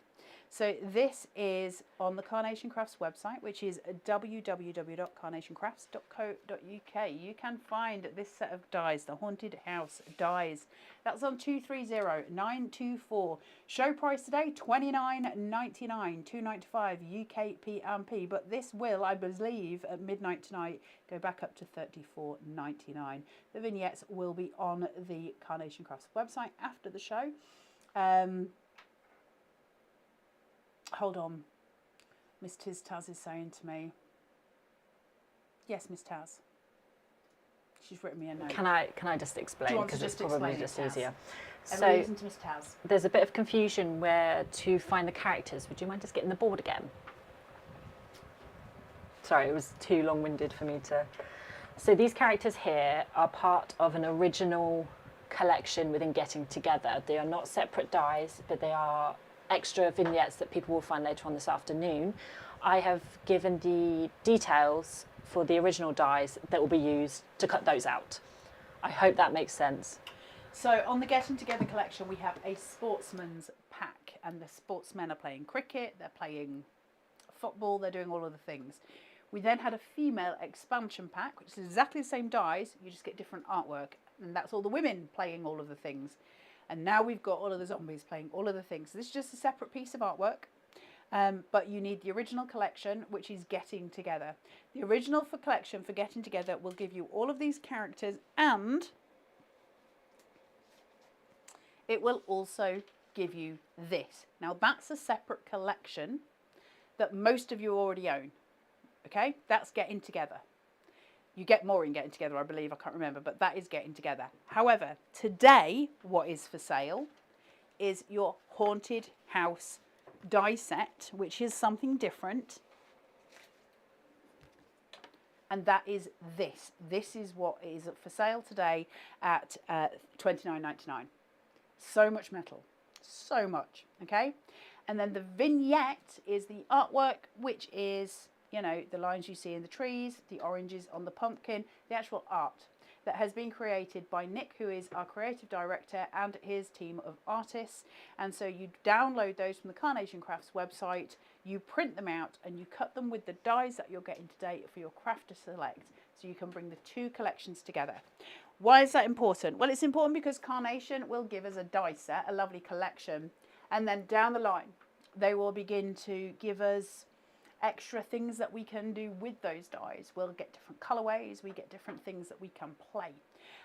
So this is on the Carnation Crafts website, which is www.carnationcrafts.co.uk. You can find this set of dies, the Haunted House dies. That's on 230924. Show price today, $29.99, $2.95 UK PMP. But this will, I believe, at midnight tonight, go back up to $34.99. The vignettes will be on the Carnation Crafts website after the show. Hold on. Miss Taz is saying to me. Yes, Miss Taz. She's written me a note. Can I just explain, because it's probably just easier. Everybody listen to Miss Taz. There's a bit of confusion where to find the characters. Would you mind just getting the board again? Sorry, it was too long-winded for me to... So these characters here are part of an original collection within Getting Together. They are not separate dies, but they are extra vignettes that people will find later on this afternoon. I have given the details for the original dies that will be used to cut those out. I hope that makes sense. So on the Getting Together collection, we have a sportsman's pack, and the sportsmen are playing cricket, they're playing football, they're doing all of the things. We then had a female expansion pack, which is exactly the same dies, you just get different artwork, and that's all the women playing all of the things. And now we've got all of the zombies playing all of the things. So this is just a separate piece of artwork, but you need the original collection, which is Getting Together. The original collection for Getting Together will give you all of these characters, and it will also give you this. Now that's a separate collection that most of you already own. Okay, that's Getting Together. You get more in Getting Together, I believe, I can't remember, but that is Getting Together. However, today, what is for sale is your Haunted House die set, which is something different. And that is this. This is what is for sale today at $29.99. So much metal, so much, okay? And then the vignette is the artwork, which is, you know, the lines you see in the trees, the oranges on the pumpkin, the actual art that has been created by Nick, who is our creative director, and his team of artists. And so you download those from the Carnation Crafts website, you print them out, and you cut them with the dies that you're getting today for your craft to select, so you can bring the 2 collections together. Why is that important? Well, it's important because Carnation will give us a die set, a lovely collection, and then down the line, they will begin to give us extra things that we can do with those dies. We'll get different colorways, we get different things that we can play.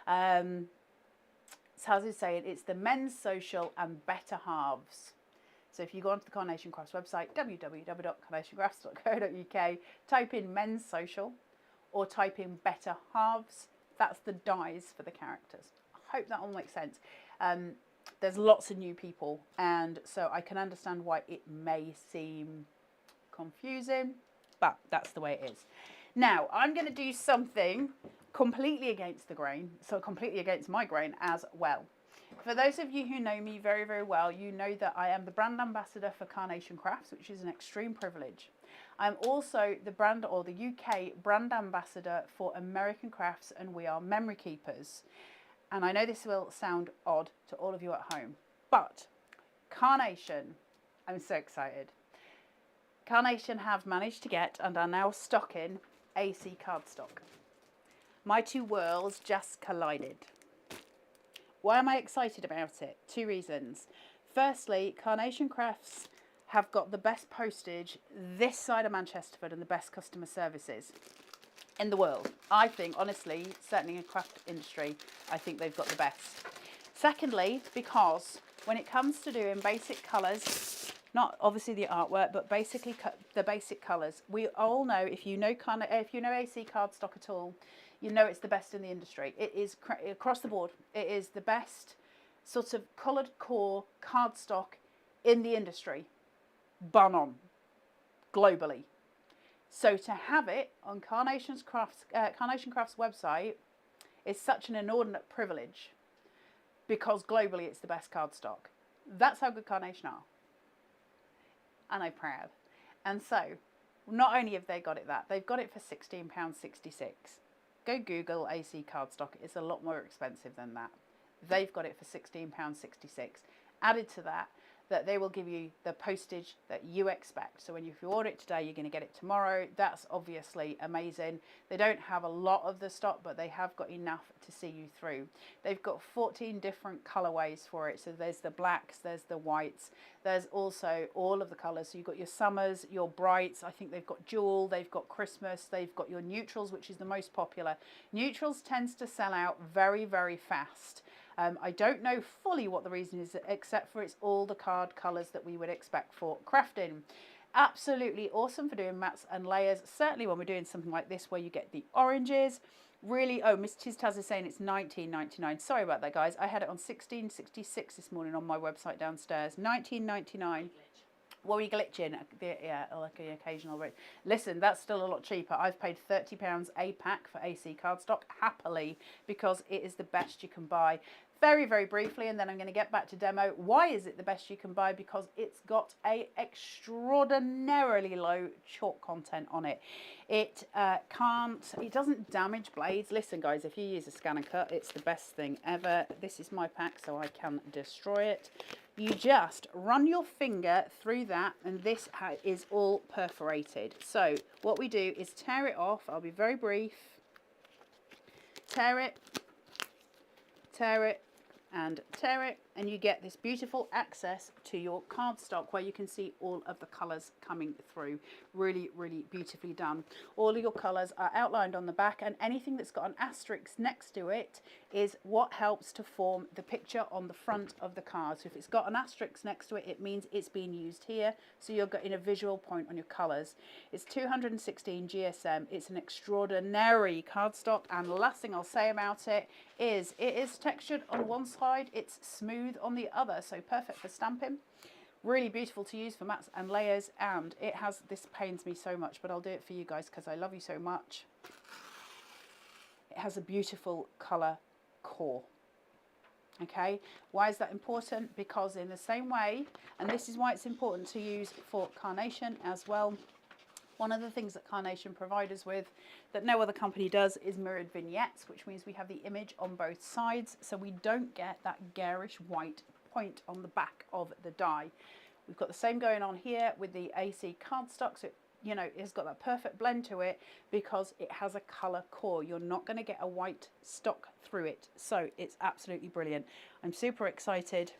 So as I was saying, it's the men's social and better halves. So if you go onto the Carnation Crafts website, www.carnationcrafts.co.uk, type in men's social or type in better halves, that's the dies for the characters. I hope that all makes sense. There's lots of new people, and so I can understand why it may seem confusing, but that's the way it is. Now I'm going to do something completely against the grain, so completely against my grain as well. For those of you who know me very, very well, you know that I am the brand ambassador for Carnation Crafts, which is an extreme privilege. I'm also the brand, or the UK brand ambassador for American Crafts, and we are memory keepers. And I know this will sound odd to all of you at home, but Carnation, I'm so excited. Carnation have managed to get and are now stocking AC cardstock. My two worlds just collided. Why am I excited about it? Two reasons. Firstly, Carnation Crafts have got the best postage this side of Manchesterford and the best customer services in the world. I think, honestly, certainly in the craft industry, I think they've got the best. Secondly, because when it comes to doing basic colours, not obviously the artwork, but basically the basic colours, we all know, if you know AC cardstock at all, you know it's the best in the industry. It is across the board. It is the best sort of coloured core cardstock in the industry, bar none, globally. So to have it on Carnation Crafts website is such an inordinate privilege, because globally it's the best cardstock. That's how good Carnation are. And I'm proud. And so, not only have they got it they've got it for £16.66. Go Google AC cardstock. It's a lot more expensive than that. They've got it for £16.66. Added to that they will give you the postage that you expect. So when if you order it today, you're going to get it tomorrow. That's obviously amazing. They don't have a lot of the stock, but they have got enough to see you through. They've got 14 different colorways for it. So there's the blacks, there's the whites, there's also all of the colors. So you've got your summers, your brights. I think they've got jewel, they've got Christmas, they've got your neutrals, which is the most popular. Neutrals tends to sell out very, very fast. I don't know fully what the reason is, except for it's all the card colours that we would expect for crafting. Absolutely awesome for doing mats and layers, certainly when we're doing something like this where you get the oranges. Really, oh, Miss Taz is saying it's £19.99. Sorry about that, guys. I had it on £16.66 this morning on my website downstairs. £19.99. Well, we glitching, yeah, like the occasional rate. Listen, that's still a lot cheaper. I've paid £30 a pack for AC cardstock happily, because it is the best you can buy. Very, very briefly, and then I'm going to get back to demo. Why is it the best you can buy? Because it's got a extraordinarily low chalk content on it. It doesn't damage blades. Listen, guys, if you use a scan and cut, it's the best thing ever. This is my pack, so I can destroy it. You just run your finger through that, and this is all perforated. So what we do is tear it off. I'll be very brief. Tear it, and tear it, and you get this beautiful access to your cardstock where you can see all of the colours coming through. Really, really beautifully done. All of your colours are outlined on the back, and anything that's got an asterisk next to it is what helps to form the picture on the front of the card. So if it's got an asterisk next to it, it means it's being used here, so you're getting a visual point on your colours. It's 216 GSM. It's an extraordinary cardstock, and the last thing I'll say about it is textured on one side, it's smooth on the other, so perfect for stamping. Really beautiful to use for mats and layers, and it has, this pains me so much, but I'll do it for you guys because I love you so much. It has a beautiful colour core. Okay, why is that important? Because in the same way, and this is why it's important to use for Carnation as well, one of the things that Carnation provide us with that no other company does is mirrored vignettes, which means we have the image on both sides, so we don't get that garish white point on the back of the die. We've got the same going on here with the AC cardstock, so you know it's got that perfect blend to it because it has a colour core. You're not going to get a white stock through it, so it's absolutely brilliant. I'm super excited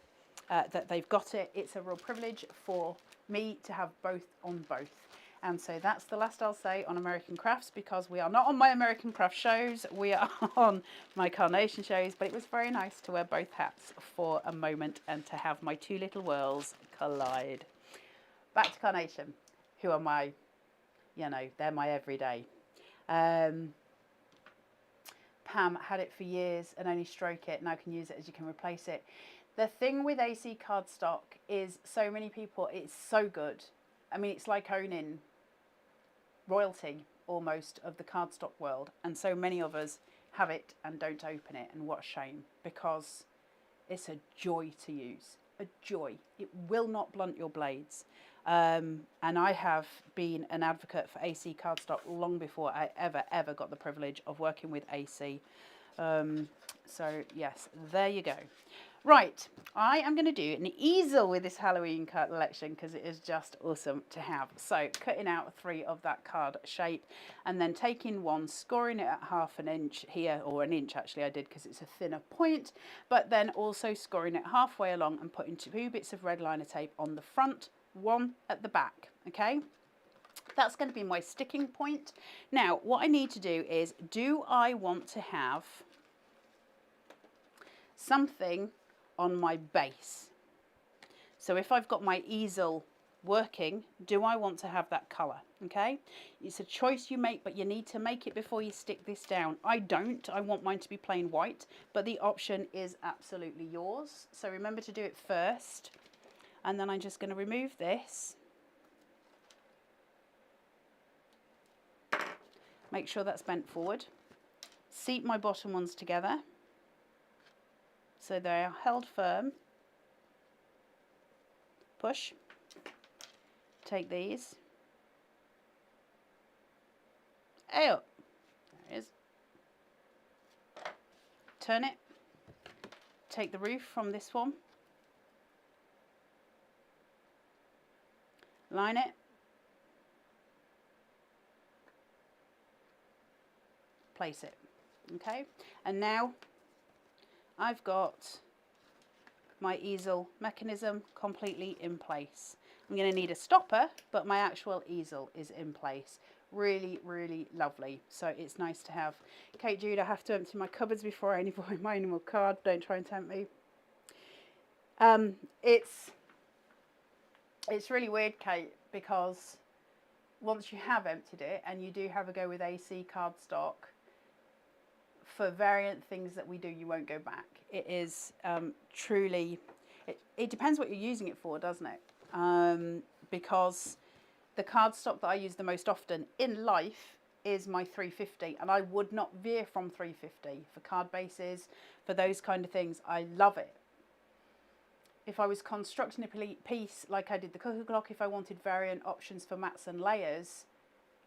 that they've got it. It's a real privilege for me to have both on both. And so that's the last I'll say on American Crafts, because we are not on my American Craft shows, we are on my Carnation shows, but it was very nice to wear both hats for a moment and to have my two little worlds collide. Back to Carnation, who are my, you know, they're my everyday. Pam had it for years and only stroke it, now can use it as you can replace it. The thing with AC cardstock is so many people, it's so good. I mean, it's like owning royalty almost of the cardstock world, and so many of us have it and don't open it, and what a shame, because it's a joy to use, a joy. It will not blunt your blades, and I have been an advocate for AC cardstock long before I ever got the privilege of working with AC. So yes, there you go. Right, I am going to do an easel with this Halloween collection because it is just awesome to have. So cutting out 3 of that card shape and then taking one, scoring it at 1/2 inch here, or an inch actually I did because it's a thinner point, but then also scoring it halfway along and putting 2 bits of red liner tape on the front, 1 at the back, okay? That's going to be my sticking point. Now, what I need to do is, do I want to have something on my base? So if I've got my easel working, do I want to have that colour? Okay, it's a choice you make, but you need to make it before you stick this down. I don't. I want mine to be plain white, but the option is absolutely yours. So remember to do it first. And then I'm just going to remove this. Make sure that's bent forward. Seat my bottom ones together so they are held firm. Push. Take these. Oh, there it is. Turn it. Take the roof from this one. Line it. Place it. Okay, and now I've got my easel mechanism completely in place. I'm going to need a stopper, but my actual easel is in place. Really, really lovely. So it's nice to have. Kate Jude, I have to empty my cupboards before I buy my animal card. Don't try and tempt me. It's really weird, Kate, because once you have emptied it and you do have a go with AC cardstock, for variant things that we do, you won't go back. It is truly, it depends what you're using it for, doesn't it? Because the cardstock that I use the most often in life is my 350, and I would not veer from 350 for card bases, for those kind of things. I love it. If I was constructing a piece like I did the cooker clock, if I wanted variant options for mats and layers,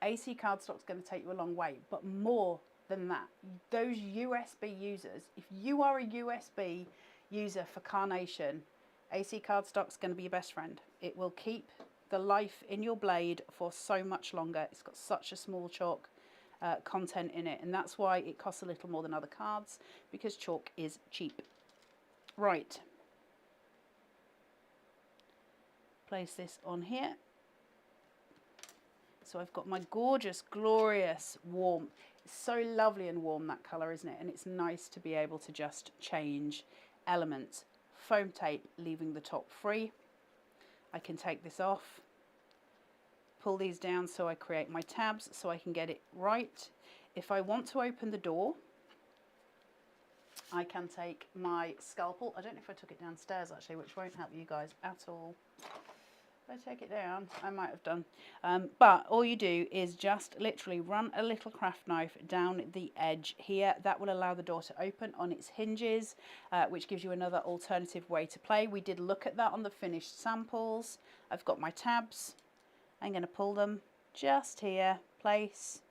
AC cardstock is going to take you a long way. But more than that, those USB users, if you are a USB user for Carnation, AC cardstock is going to be your best friend. It will keep the life in your blade for so much longer. It's got such a small chalk content in it, and that's why it costs a little more than other cards, because chalk is cheap. Right. Place this on here. So I've got my gorgeous, glorious, warm. It's so lovely and warm, that colour, isn't it? And it's nice to be able to just change elements. Foam tape, leaving the top free. I can take this off, pull these down so I create my tabs so I can get it right. If I want to open the door, I can take my scalpel. I don't know if I took it downstairs actually, which won't help you guys at all. If I take it down, I might have done. But all you do is just literally run a little craft knife down the edge here. That will allow the door to open on its hinges, which gives you another alternative way to play. We did look at that on the finished samples. I've got my tabs. I'm going to pull them just here, place,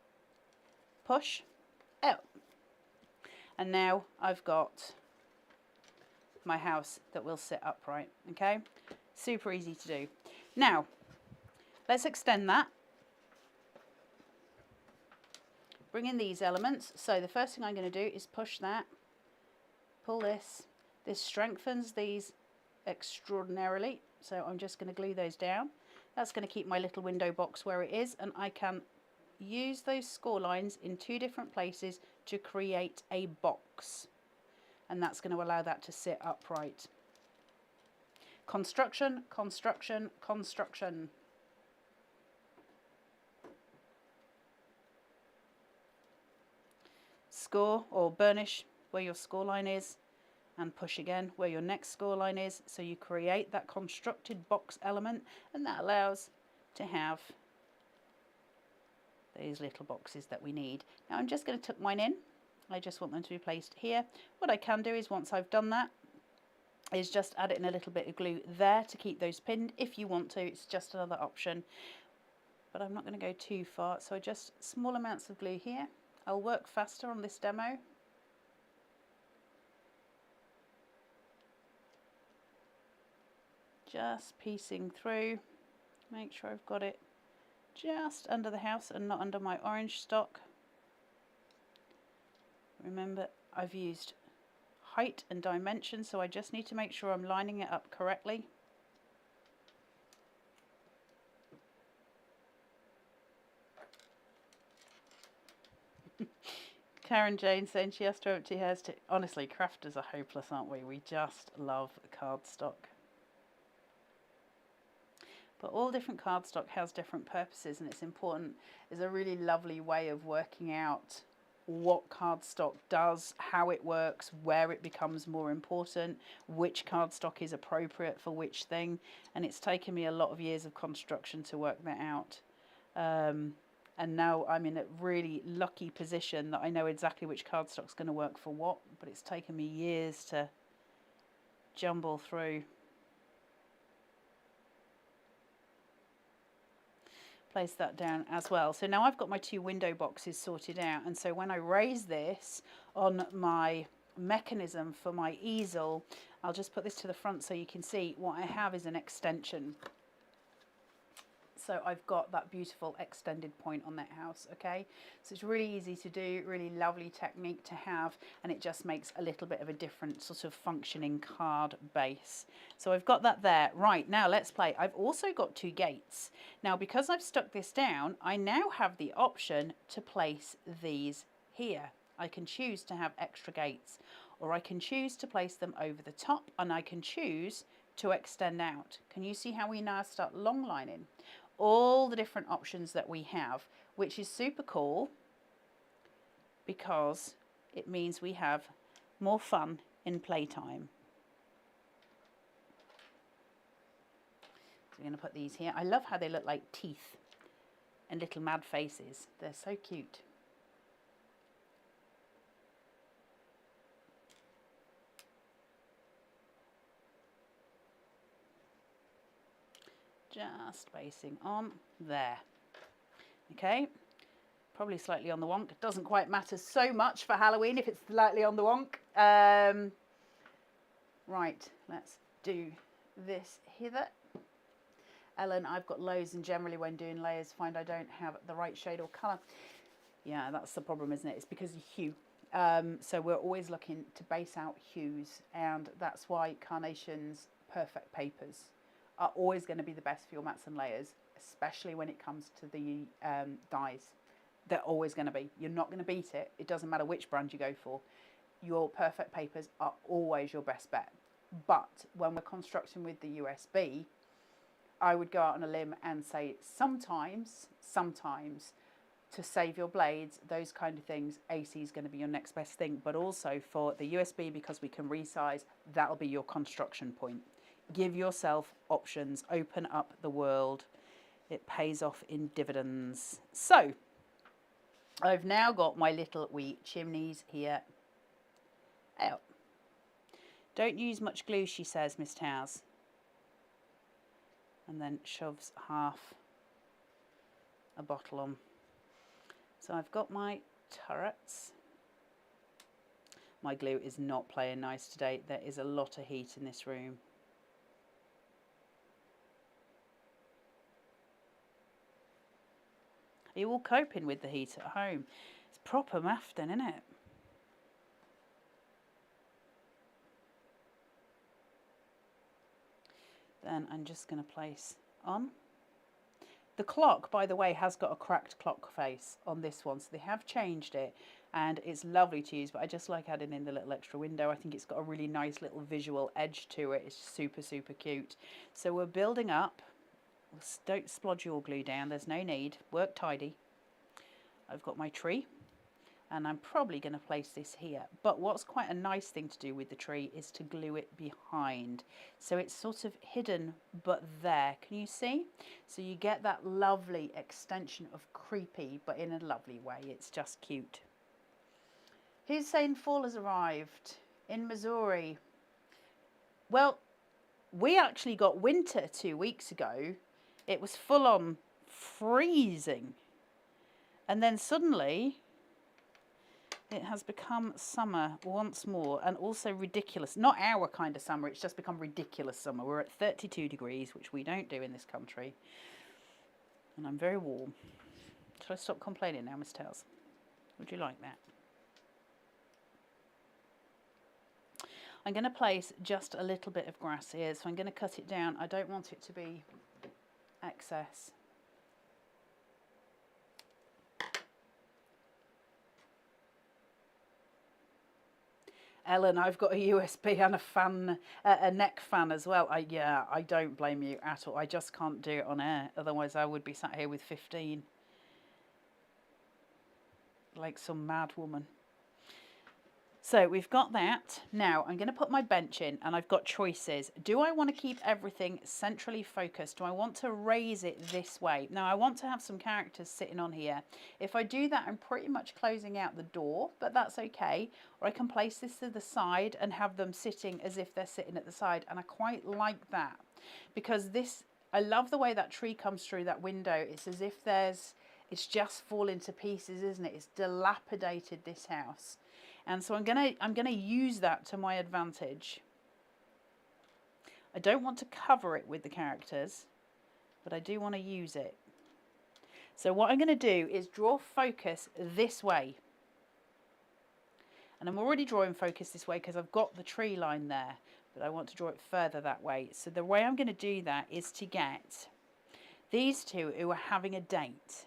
push, out. And now I've got my house that will sit upright, okay? Super easy to do. Now, let's extend that. Bring in these elements. So the first thing I'm going to do is push that, pull this. This strengthens these extraordinarily. So I'm just going to glue those down. That's going to keep my little window box where it is, and I can use those score lines in 2 different places to create a box. And that's going to allow that to sit upright. Construction, construction, construction. Score or burnish where your score line is, and push again where your next score line is. So you create that constructed box element, and that allows to have those little boxes that we need. Now I'm just going to tuck mine in. I just want them to be placed here. What I can do is, once I've done that, is just add in a little bit of glue there to keep those pinned. If you want to, it's just another option, but I'm not going to go too far. So just small amounts of glue here. I'll work faster on this demo. Just piecing through, make sure I've got it just under the house and not under my orange stock. Remember, I've used height and dimension, so I just need to make sure I'm lining it up correctly. Karen Jane saying she has to empty hers too. Honestly, crafters are hopeless, aren't we? We just love cardstock. But all different cardstock has different purposes, and it's important. It's a really lovely way of working out what cardstock does, how it works, where it becomes more important, which cardstock is appropriate for which thing. And it's taken me a lot of years of construction to work that out. And now I'm in a really lucky position that I know exactly which cardstock's going to work for what, but it's taken me years to jumble through. Place that down as well. So now I've got my 2 window boxes sorted out, and so when I raise this on my mechanism for my easel, I'll just put this to the front so you can see what I have is an extension. So I've got that beautiful extended point on that house, okay? So it's really easy to do, really lovely technique to have, and it just makes a little bit of a different sort of functioning card base. So I've got that there. Right, now let's play. I've also got 2 gates. Now, because I've stuck this down, I now have the option to place these here. I can choose to have extra gates, or I can choose to place them over the top, and I can choose to extend out. Can you see how we now start long lining? All the different options that we have, which is super cool because it means we have more fun in playtime. So we're going to put these here. I love how they look like teeth and little mad faces. They're so cute. Just basing on there. Okay, probably slightly on the wonk. It doesn't quite matter so much for Halloween if it's slightly on the wonk. Right, let's do this here. Ellen, I've got loads, and generally when doing layers find I don't have the right shade or colour. Yeah, that's the problem, isn't it? It's because of hue. So we're always looking to base out hues, and that's why Carnation's perfect papers are always going to be the best for your mats and layers, especially when it comes to the dyes. They're always going to be. You're not going to beat it. It doesn't matter which brand you go for. Your perfect papers are always your best bet. But when we're constructing with the USB, I would go out on a limb and say sometimes, to save your blades, those kind of things, AC is going to be your next best thing. But also for the USB, because we can resize, that'll be your construction point. Give yourself options, open up the world. It pays off in dividends. So I've now got my little wee chimneys here out. Don't use much glue, she says, Miss Towers. And then shoves half a bottle on. So I've got my turrets. My glue is not playing nice today. There is a lot of heat in this room. Are you all coping with the heat at home? It's proper mafton, isn't it? Then I'm just going to place on. The clock, by the way, has got a cracked clock face on this one, so they have changed it, and it's lovely to use, but I just like adding in the little extra window. I think it's got a really nice little visual edge to it. It's super, super cute. So we're building up. Don't splodge your glue down, there's no need. Work tidy. I've got my tree, and I'm probably going to place this here. But what's quite a nice thing to do with the tree is to glue it behind. So it's sort of hidden, but there. Can you see? So you get that lovely extension of creepy, but in a lovely way. It's just cute. Who's saying fall has arrived in Missouri? Well, we actually got winter 2 weeks ago. It was full on freezing. And then suddenly it has become summer once more, and also ridiculous. Not our kind of summer, it's just become ridiculous summer. We're at 32 degrees, which we don't do in this country. And I'm very warm. Should I stop complaining now, Miss Tails? Would you like that? I'm going to place just a little bit of grass here, so I'm going to cut it down. I don't want it to be excess. Ellen, I've got a USB and a fan, a neck fan as well. Yeah, I don't blame you at all. I just can't do it on air. Otherwise, I would be sat here with 15. Like some mad woman. So we've got that. Now I'm going to put my bench in, and I've got choices. Do I want to keep everything centrally focused? Do I want to raise it this way? Now I want to have some characters sitting on here. If I do that, I'm pretty much closing out the door, but that's okay. Or I can place this to the side and have them sitting as if they're sitting at the side. And I quite like that because this, I love the way that tree comes through that window. It's as if it's just falling to pieces, isn't it? It's dilapidated, this house. And so I'm gonna use that to my advantage. I don't want to cover it with the characters, but I do want to use it. So what I'm going to do is draw focus this way. And I'm already drawing focus this way because I've got the tree line there, but I want to draw it further that way. So the way I'm going to do that is to get these two who are having a date.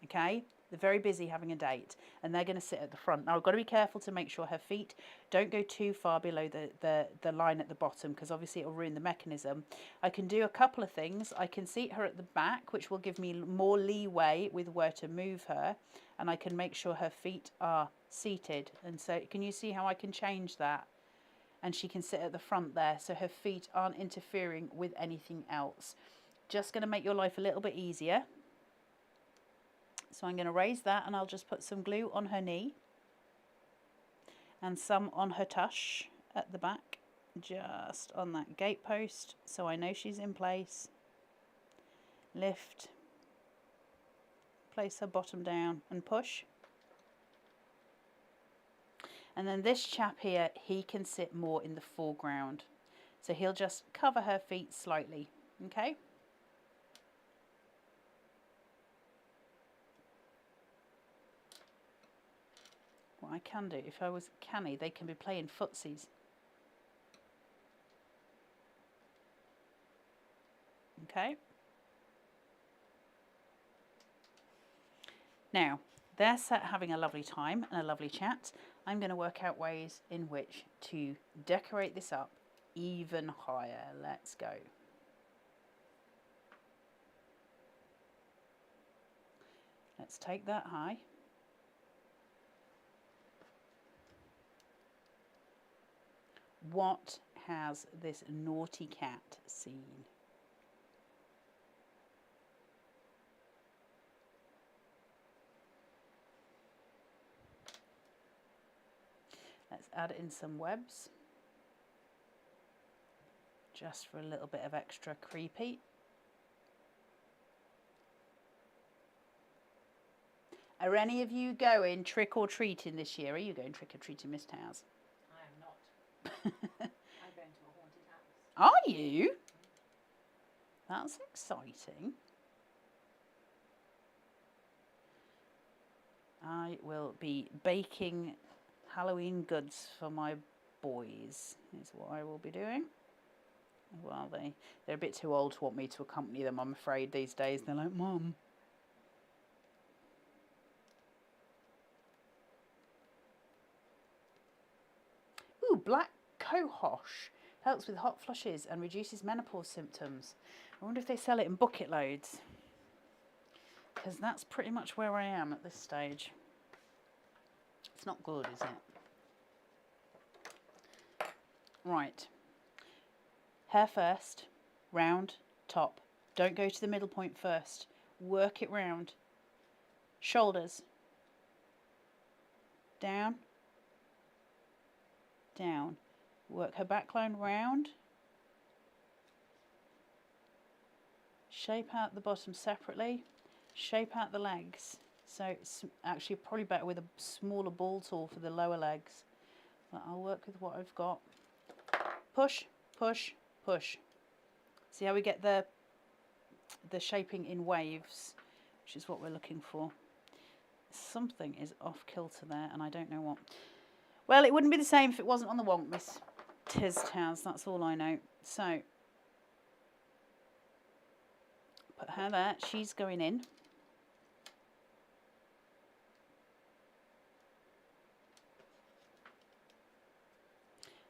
Okay? They're very busy having a date, and they're going to sit at the front. Now, I've got to be careful to make sure her feet don't go too far below the line at the bottom, because obviously it'll ruin the mechanism. I can do a couple of things. I can seat her at the back, which will give me more leeway with where to move her, and I can make sure her feet are seated. And so can you see how I can change that? And she can sit at the front there, so her feet aren't interfering with anything else. Just going to make your life a little bit easier. So I'm going to raise that, and I'll just put some glue on her knee and some on her tush at the back, just on that gate post, so I know she's in place. Lift, place her bottom down and push. And then this chap here, he can sit more in the foreground. So he'll just cover her feet slightly, okay? What I can do, if I was canny, they can be playing footsies. Okay. Now, they're sat having a lovely time and a lovely chat. I'm going to work out ways in which to decorate this up even higher. Let's go. Let's take that high. What has this naughty cat seen? Let's add in some webs, just for a little bit of extra creepy. Are any of you going trick-or-treating this year? Are you going trick-or-treating, Miss Towers? I am not. I'm going to a haunted house. Are you? That's exciting. I will be baking Halloween goods for my boys, is what I will be doing. Well, they're a bit too old to want me to accompany them, I'm afraid, these days. They're like, Mum. Ooh, black cohosh. Helps with hot flushes and reduces menopause symptoms. I wonder if they sell it in bucket loads. Because that's pretty much where I am at this stage. It's not good, is it? Right. Hair first. Round, top. Don't go to the middle point first. Work it round. Shoulders. Down. Down. Work her back line round. Shape out the bottom separately. Shape out the legs So it's actually probably better with a smaller ball tool for the lower legs. But I'll work with what I've got. Push, push, push. See how we get the shaping in waves, which is what we're looking for. Something is off kilter there, and I don't know what. Well, it wouldn't be the same if it wasn't on the wonk, Miss Tiz Taz. That's all I know. So put her there. She's going in.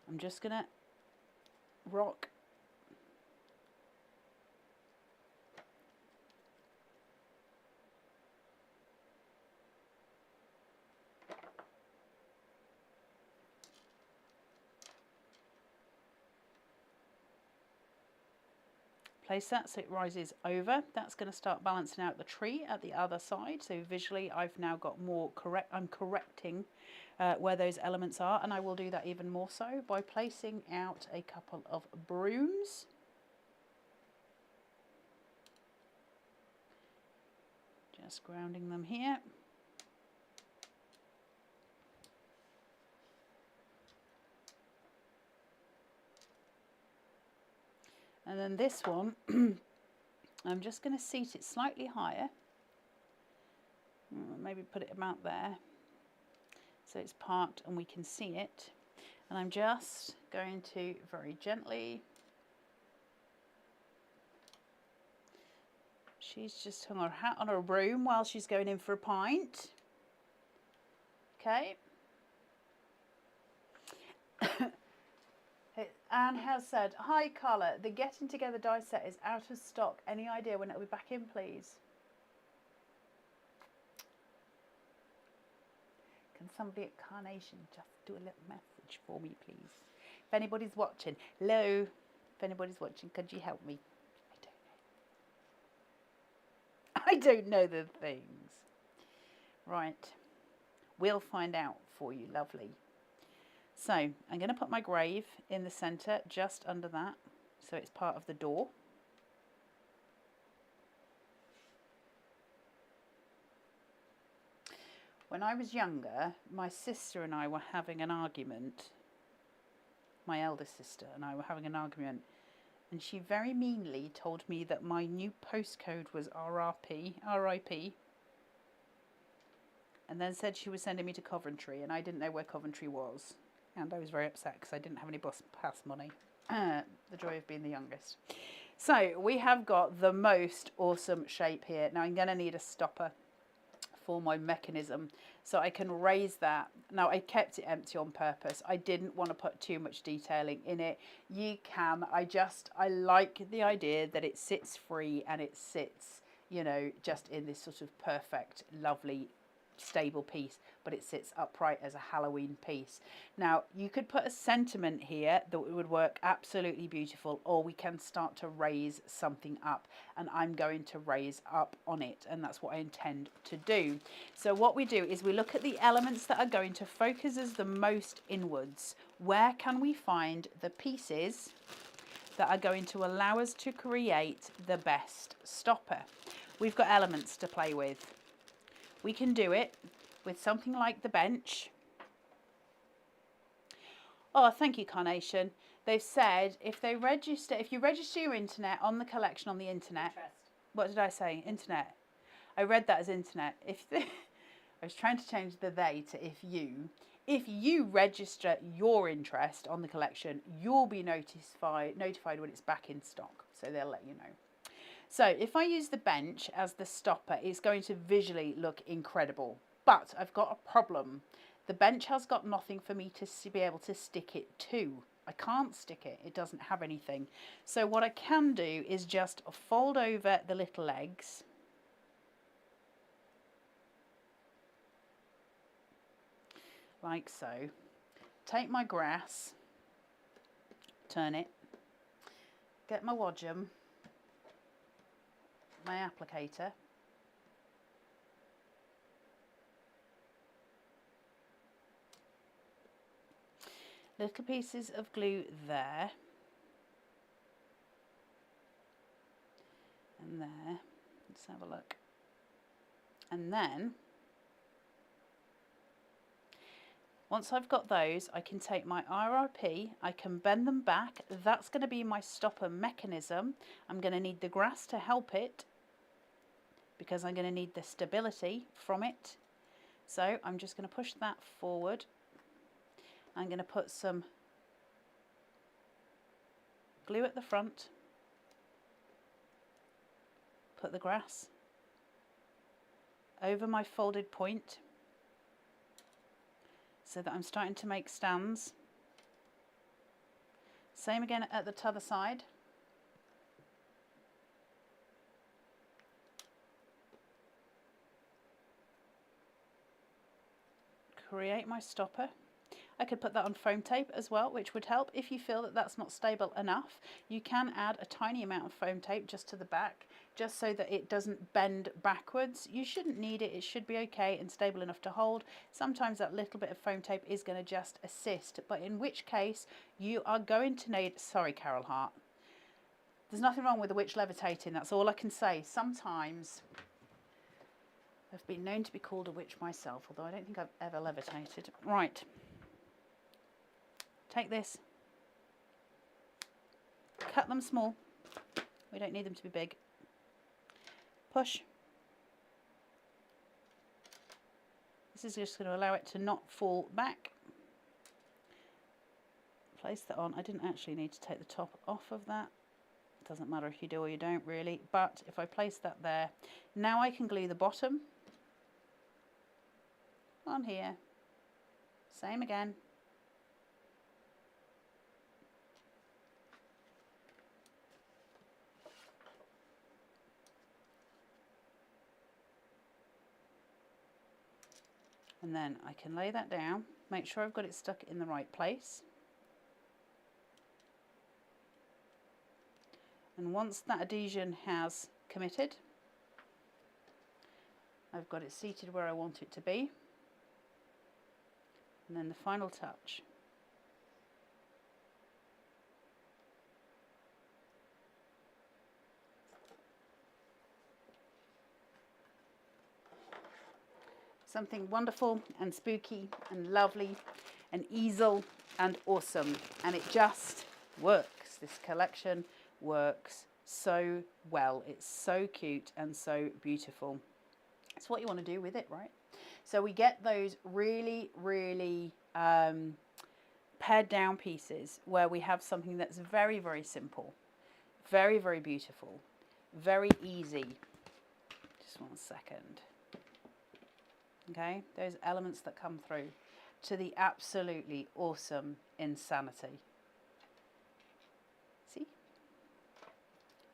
I'm just gonna rock. Place that so it rises over. That's going to start balancing out the tree at the other side. So visually I've now got more I'm correcting where those elements are, and I will do that even more so by placing out a couple of brooms. Just grounding them here. And then this one, I'm just going to seat it slightly higher. Maybe put it about there, so it's parked and we can see it. And I'm just going to very gently. She's just hung her hat on her broom while she's going in for a pint. Okay. Anne has said, hi Carla, the Getting Together die set is out of stock. Any idea when it'll be back in, please? Can somebody at Carnation just do a little message for me, please? If anybody's watching, hello, if anybody's watching, could you help me? I don't know the things. Right, we'll find out for you, lovely. So I'm going to put my grave in the centre, just under that, so it's part of the door. When I was younger, my sister and I were having an argument. My eldest sister and I were having an argument, and she very meanly told me that my new postcode was RIP, and then said she was sending me to Coventry, and I didn't know where Coventry was. And I was very upset because I didn't have any bus pass money. The joy of being the youngest. So we have got the most awesome shape here. Now I'm going to need a stopper for my mechanism so I can raise that. Now I kept it empty on purpose. I didn't want to put too much detailing in it. You can. I like the idea that it sits free and it sits, you know, just in this sort of perfect, lovely, stable piece, but it sits upright as a Halloween piece. Now you could put a sentiment here that would work absolutely beautiful, or we can start to raise something up, and I'm going to raise up on it, and that's what I intend to do. So what we do is we look at the elements that are going to focus us the most inwards. Where can we find the pieces that are going to allow us to create the best stopper? We've got elements to play with. We can do it with something like the bench. Oh, thank you, Carnation. They've said if you register your internet on the collection on the internet. Interest. What did I say? Internet. I read that as internet. I was trying to change the they to if you. If you register your interest on the collection, you'll be notified when it's back in stock. So they'll let you know. So if I use the bench as the stopper, it's going to visually look incredible. But I've got a problem. The bench has got nothing for me to be able to stick it to. I can't stick it. It doesn't have anything. So what I can do is just fold over the little legs. Like so. Take my grass. Turn it. Get my wadgum. My applicator, little pieces of glue there and there. Let's have a look. And then Once I've got those, I can take my RRP, I can bend them back. That's going to be my stopper mechanism. I'm going to need the grass to help it because I'm going to need the stability from it. So I'm just going to push that forward. I'm going to put some glue at the front, put the grass over my folded point so that I'm starting to make stands. Same again at the other side. Create my stopper. I could put that on foam tape as well, which would help. If you feel that that's not stable enough, you can add a tiny amount of foam tape just to the back, just so that it doesn't bend backwards. You shouldn't need it. It should be okay and stable enough to hold. Sometimes that little bit of foam tape is going to just assist, but in which case you are going to need, sorry Carol Hart, there's nothing wrong with the witch levitating. That's all I can say. Sometimes I've been known to be called a witch myself, although I don't think I've ever levitated. Right. Take this, cut them small, we don't need them to be big, push. This is just going to allow it to not fall back. Place that on. I didn't actually need to take the top off of that. It doesn't matter if you do or you don't really, but if I place that there, now I can glue the bottom on here. Same again. And then I can lay that down, make sure I've got it stuck in the right place. And once that adhesion has committed, I've got it seated where I want it to be. And then the final touch. Something wonderful and spooky and lovely and easel and awesome, and it just works. This collection works so well. It's so cute and so beautiful. It's what you want to do with it, right? So we get those really pared down pieces where we have something that's very simple, very beautiful, very easy. Just 1 second. Okay, those elements that come through to the absolutely awesome insanity. See?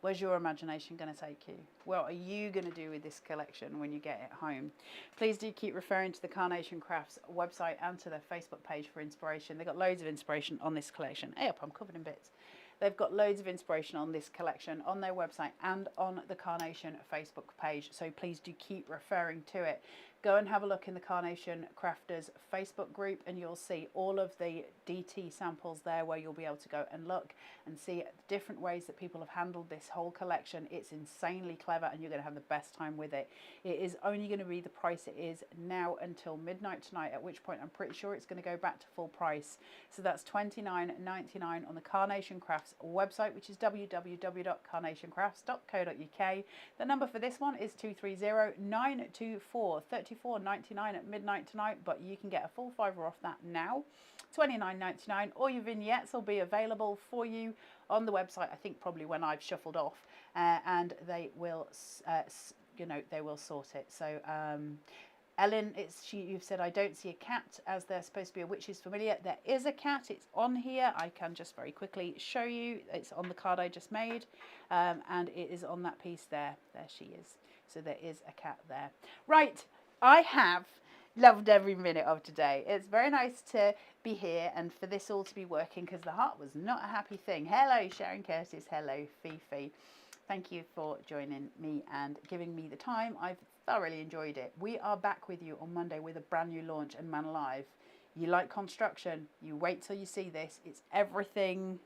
Where's your imagination going to take you? What are you going to do with this collection when you get it home? Please do keep referring to the Carnation Crafts website and to their Facebook page for inspiration. They've got loads of inspiration on this collection. Hey up, I'm covered in bits. They've got loads of inspiration on this collection on their website and on the Carnation Facebook page, so please do keep referring to it. Go and have a look in the Carnation Crafters Facebook group and you'll see all of the DT samples there where you'll be able to go and look and see different ways that people have handled this whole collection. It's insanely clever and you're going to have the best time with it. It is only going to be the price it is now until midnight tonight, at which point I'm pretty sure it's going to go back to full price. So that's $29.99 on the Carnation Crafts website, which is www.carnationcrafts.co.uk. The number for this one is 230-924-34.99 at midnight tonight, but you can get a full $5 off that now. $29.99. All your vignettes will be available for you on the website, I think probably when I've shuffled off, and they will they will sort it. So Ellen, you've said, I don't see a cat as they're supposed to be a witch's familiar. There is a cat. It's on here. I can just very quickly show you. It's on the card I just made, and it is on that piece there. There she is. So there is a cat there. Right, I have loved every minute of today. It's very nice to be here and for this all to be working, because the heart was not a happy thing. Hello, Sharon Curtis. Hello, Fifi. Thank you for joining me and giving me the time. I've thoroughly enjoyed it. We are back with you on Monday with a brand new launch and Man Alive. You like construction, you wait till you see this. It's everything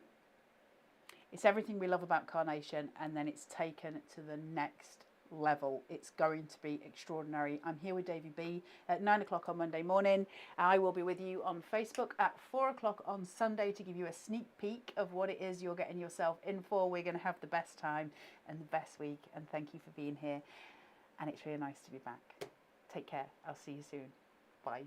we love about Carnation, and then it's taken to the next level. It's going to be extraordinary. I'm here with Davy B at 9 o'clock on Monday morning. I will be with you on Facebook at 4 o'clock on Sunday to give you a sneak peek of what it is you're getting yourself in for. We're going to have the best time and the best week, and thank you for being here. And it's really nice to be back. Take care. I'll see you soon. Bye.